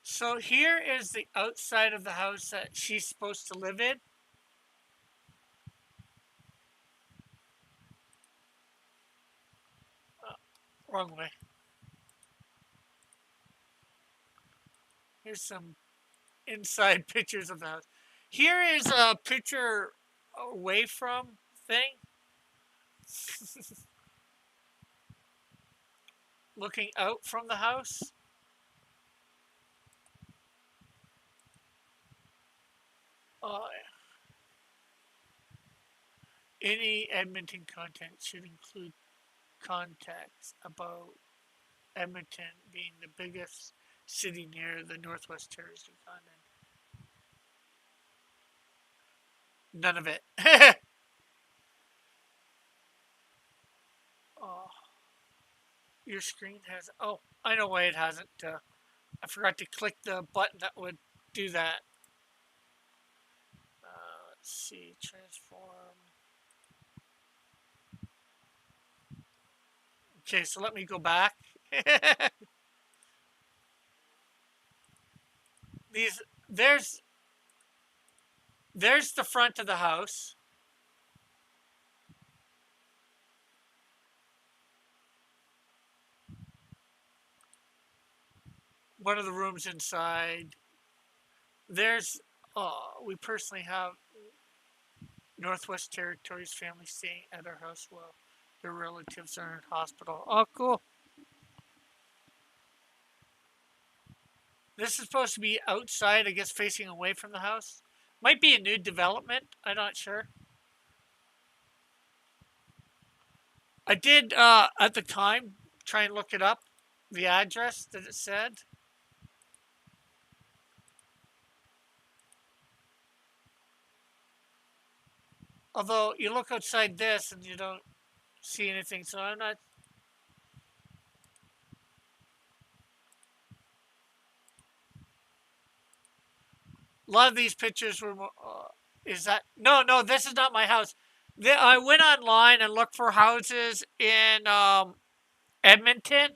So here is the outside of the house that she's supposed to live in. Wrong way. Here's some inside pictures of the house. Here is a picture away from thing. Looking out from the house. Uh, any Edmonton content should include context about Edmonton being the biggest city near the Northwest Territories continent. None of it. Oh, your screen has. Oh, I know why it hasn't. I forgot to click the button that would do that. Let's see, transform. Okay, so let me go back. These there's there's the front of the house. One of the rooms inside. There's we personally have Northwest Territories family staying at our house while their relatives are in hospital. Oh, cool. This is supposed to be outside, I guess, facing away from the house. Might be a new development. I'm not sure. I did, at the time, try and look it up, the address that it said. Although you look outside this and you don't see anything, so I'm not. A lot of these pictures were. Is that no, no? This is not my house. I went online and looked for houses in Edmonton,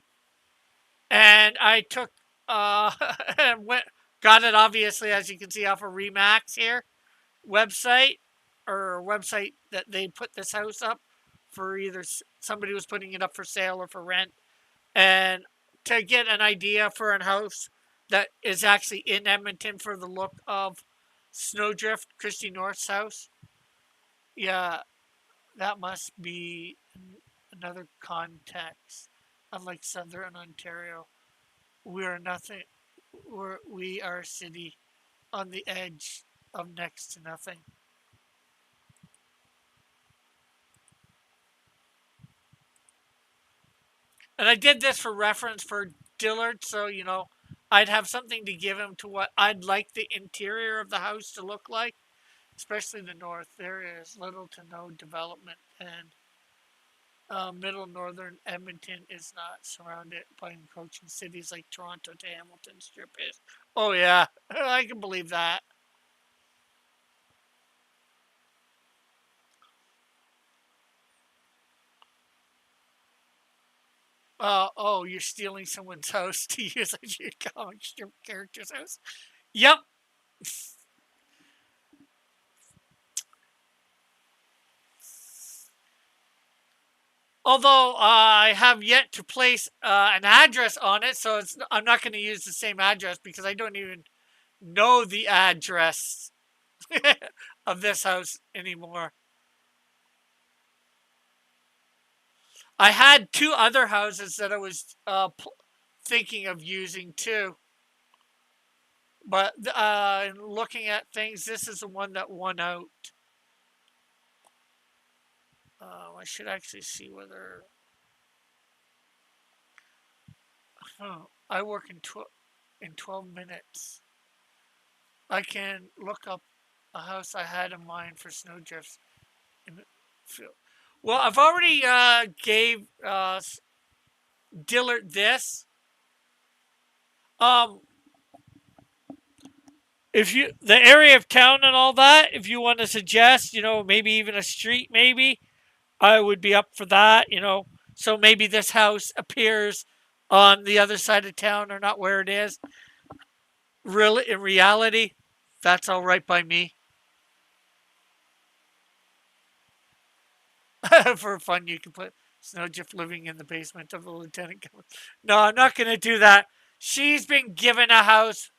and I took and went got it obviously as you can see off of Remax here website or website that they put this house up for either somebody was putting it up for sale or for rent, and to get an idea for a house that is actually in Edmonton for the look of Snowdrift, Christy North's house. Yeah, that must be another context. Unlike Southern Ontario, we are nothing. We are a city on the edge of next to nothing. And I did this for reference for Dillard, so I'd have something to give him to what I'd like the interior of the house to look like, especially the north. There is little to no development, and middle northern Edmonton is not surrounded by encroaching cities like Toronto to Hamilton Strip is. Oh yeah, I can believe that. Oh, you're stealing someone's house to use as your comic strip character's house. Yep. Although I have yet to place an address on it, so I'm not going to use the same address because I don't even know the address of this house anymore. I had two other houses that I was thinking of using too. But looking at things, this is the one that won out. I should actually see whether. I work in 12 minutes. I can look up a house I had in mind for snowdrifts. Well, I've already gave Dillard this. If you the area of town and all that, if you want to suggest, maybe even a street, maybe I would be up for that. So maybe this house appears on the other side of town or not where it is. Really, in reality, that's all right by me. For fun, you can put Snowdrift living in the basement of the lieutenant governor. No, I'm not going to do that. She's been given a house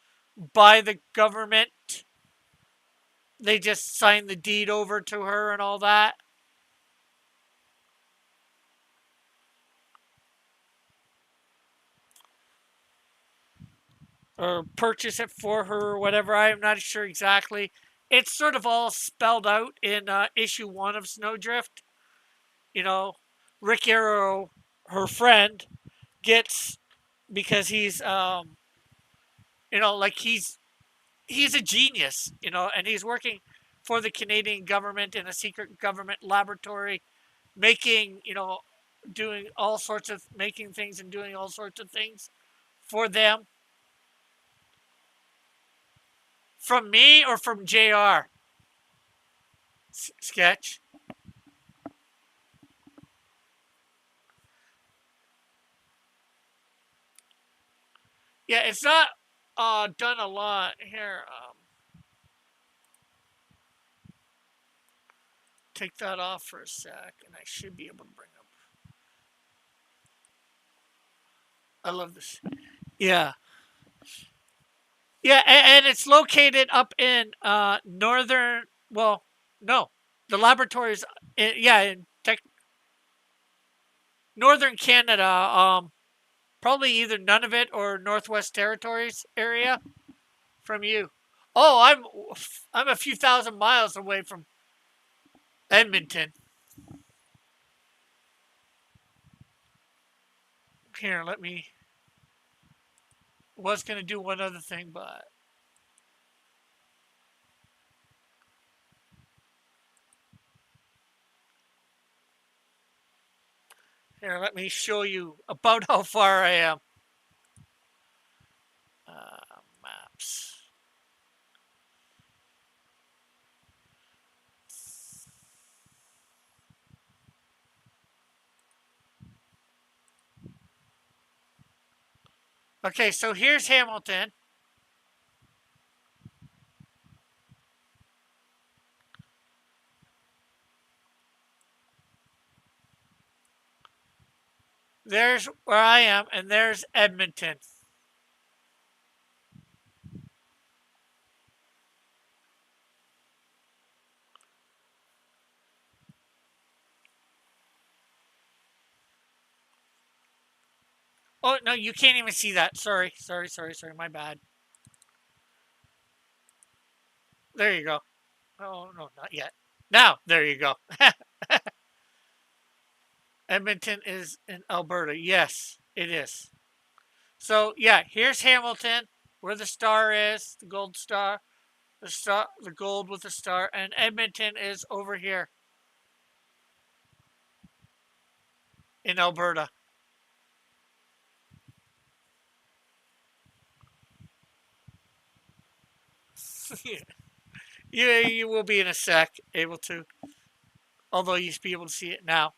by the government. They just signed the deed over to her and all that. Or purchase it for her or whatever. I am not sure exactly. It's sort of all spelled out in issue 1 of Snowdrift. Rick Arrow, her friend, gets because he's like he's a genius, and he's working for the Canadian government in a secret government laboratory, making doing all sorts of making things and doing all sorts of things for them. From me or from JR? Sketch. Yeah, it's not done a lot here. Take that off for a sec, and I should be able to bring up. I love this. Yeah, yeah, and it's located up in northern. Well, no, the laboratories. Yeah, in northern Canada. Probably either Nunavut or Northwest Territories area from you. Oh, I'm a few thousand miles away from Edmonton. Here, let me. Was gonna do one other thing, but here, let me show you about how far I am. Maps. Okay, so here's Hamilton. There's where I am, and there's Edmonton. Oh no, you can't even see that. Sorry, my bad. There you go. Oh no, not yet. Now, there you go. Edmonton is in Alberta. Yes, it is. So yeah, here's Hamilton, where the star is, the gold star, the gold with the star, and Edmonton is over here in Alberta. You will be in a sec able to, although you should be able to see it now.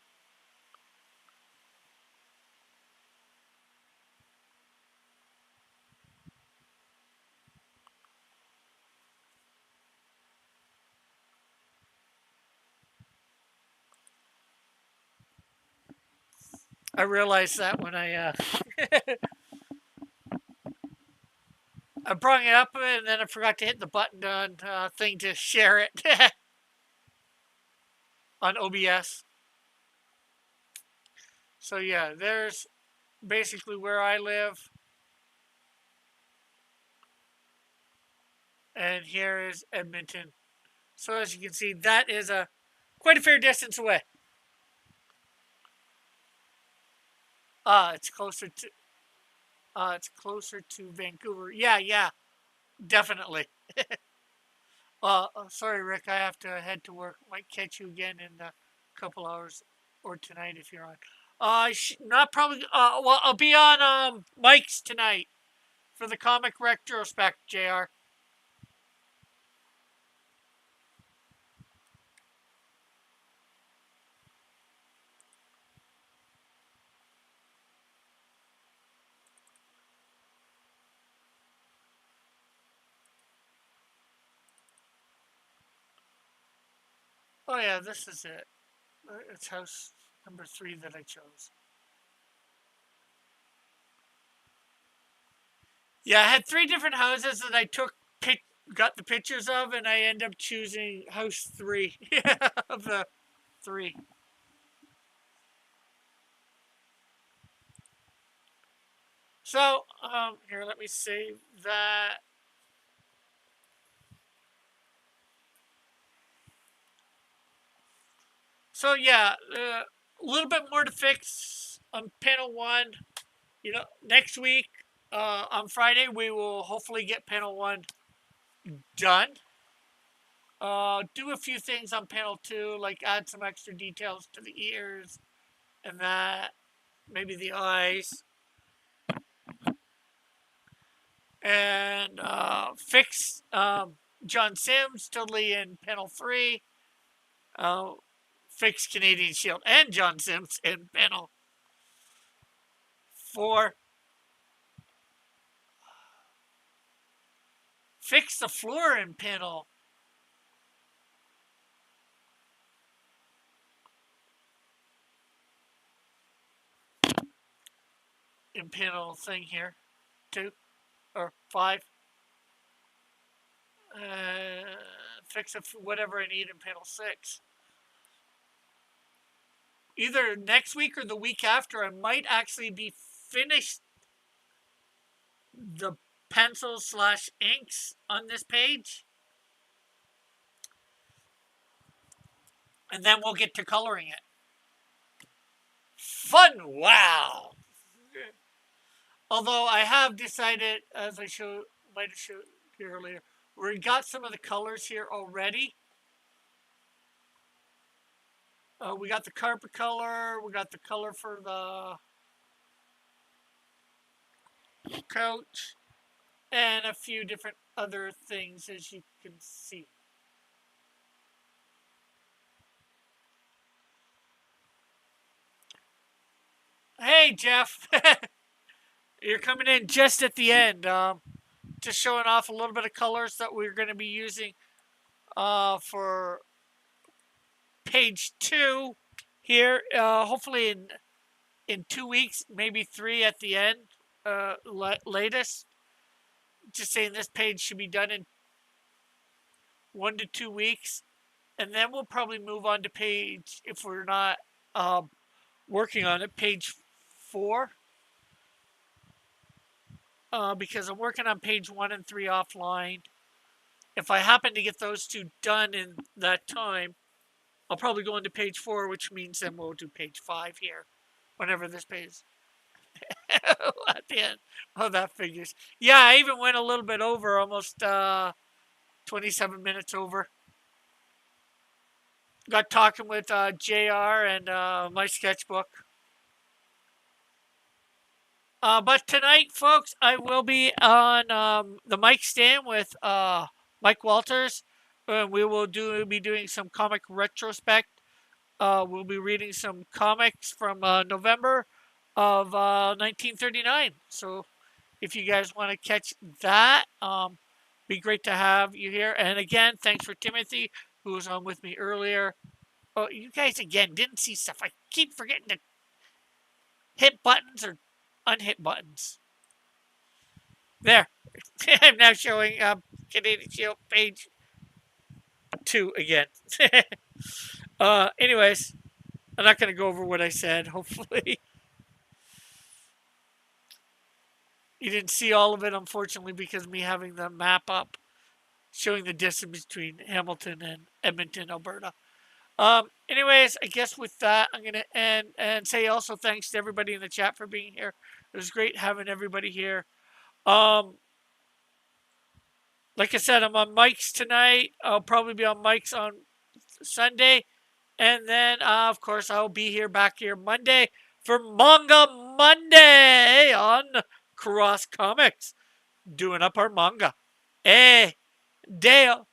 I realized that when I brought it up and then I forgot to hit the button on thing to share it on OBS. So yeah, there's basically where I live. And here is Edmonton. So as you can see, that is quite a fair distance away. It's closer to Vancouver. Yeah, definitely. Sorry, Rick, I have to head to work. Might catch you again in a couple hours or tonight if you're on. Not probably. Well, I'll be on Mike's tonight for the comic retrospect, Jr. Oh yeah, this is it. It's house number 3 that I chose. Yeah, I had 3 different houses that I got the pictures of, and I end up choosing house 3 of the 3. So, here, let me save that. So yeah, a little bit more to fix on panel 1. Next week, on Friday, we will hopefully get panel 1 done. Do a few things on panel 2, like add some extra details to the ears and that, maybe the eyes, and fix John Sims totally in panel 3. Fix Canadian Shield and John Sims in panel 4. Fix the floor in panel. In panel thing here. 2 or 5. Fix whatever I need in panel 6. Either next week or the week after, I might actually be finished the pencils / inks on this page. And then we'll get to coloring it. Fun! Wow! Although I have decided, as I might have showed you earlier, we got some of the colors here already. We got the carpet color, we got the color for the couch, and a few different other things, as you can see. Hey, Jeff. You're coming in just at the end. Just showing off a little bit of colors that we're going to be using for page 2 here. Hopefully in 2 weeks, maybe 3 at the end, latest. Just saying this page should be done in 1 to 2 weeks. And then we'll probably move on to page, if we're not working on it, page 4. Because I'm working on page 1 and 3 offline. If I happen to get those 2 done in that time, I'll probably go into page 4, which means then we'll do page 5 here, whenever this page at the end. Oh, that figures. Yeah, I even went a little bit over, almost 27 minutes over. Got talking with JR and my sketchbook. But tonight, folks, I will be on the mic stand with Mike Walters. And we will be doing some comic retrospect. We'll be reading some comics from November of 1939. So if you guys want to catch that, be great to have you here. And again, thanks for Timothy, who was on with me earlier. Oh, you guys, again, didn't see stuff. I keep forgetting to hit buttons or unhit buttons. There. I'm now showing Canadian Shield page 2 again. Anyways, I'm not going to go over what I said, hopefully. You didn't see all of it, unfortunately, because of me having the map up showing the distance between Hamilton and Edmonton, Alberta. Anyways, I guess with that, I'm going to end and say also thanks to everybody in the chat for being here. It was great having everybody here. Like I said, I'm on mics tonight. I'll probably be on mics on Sunday. And then, of course, I'll be back here Monday for Manga Monday on Cross Comics. Doing up our manga. Hey, Dale,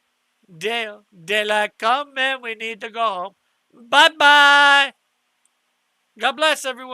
daylight come and we need to go home. Bye-bye. God bless everyone.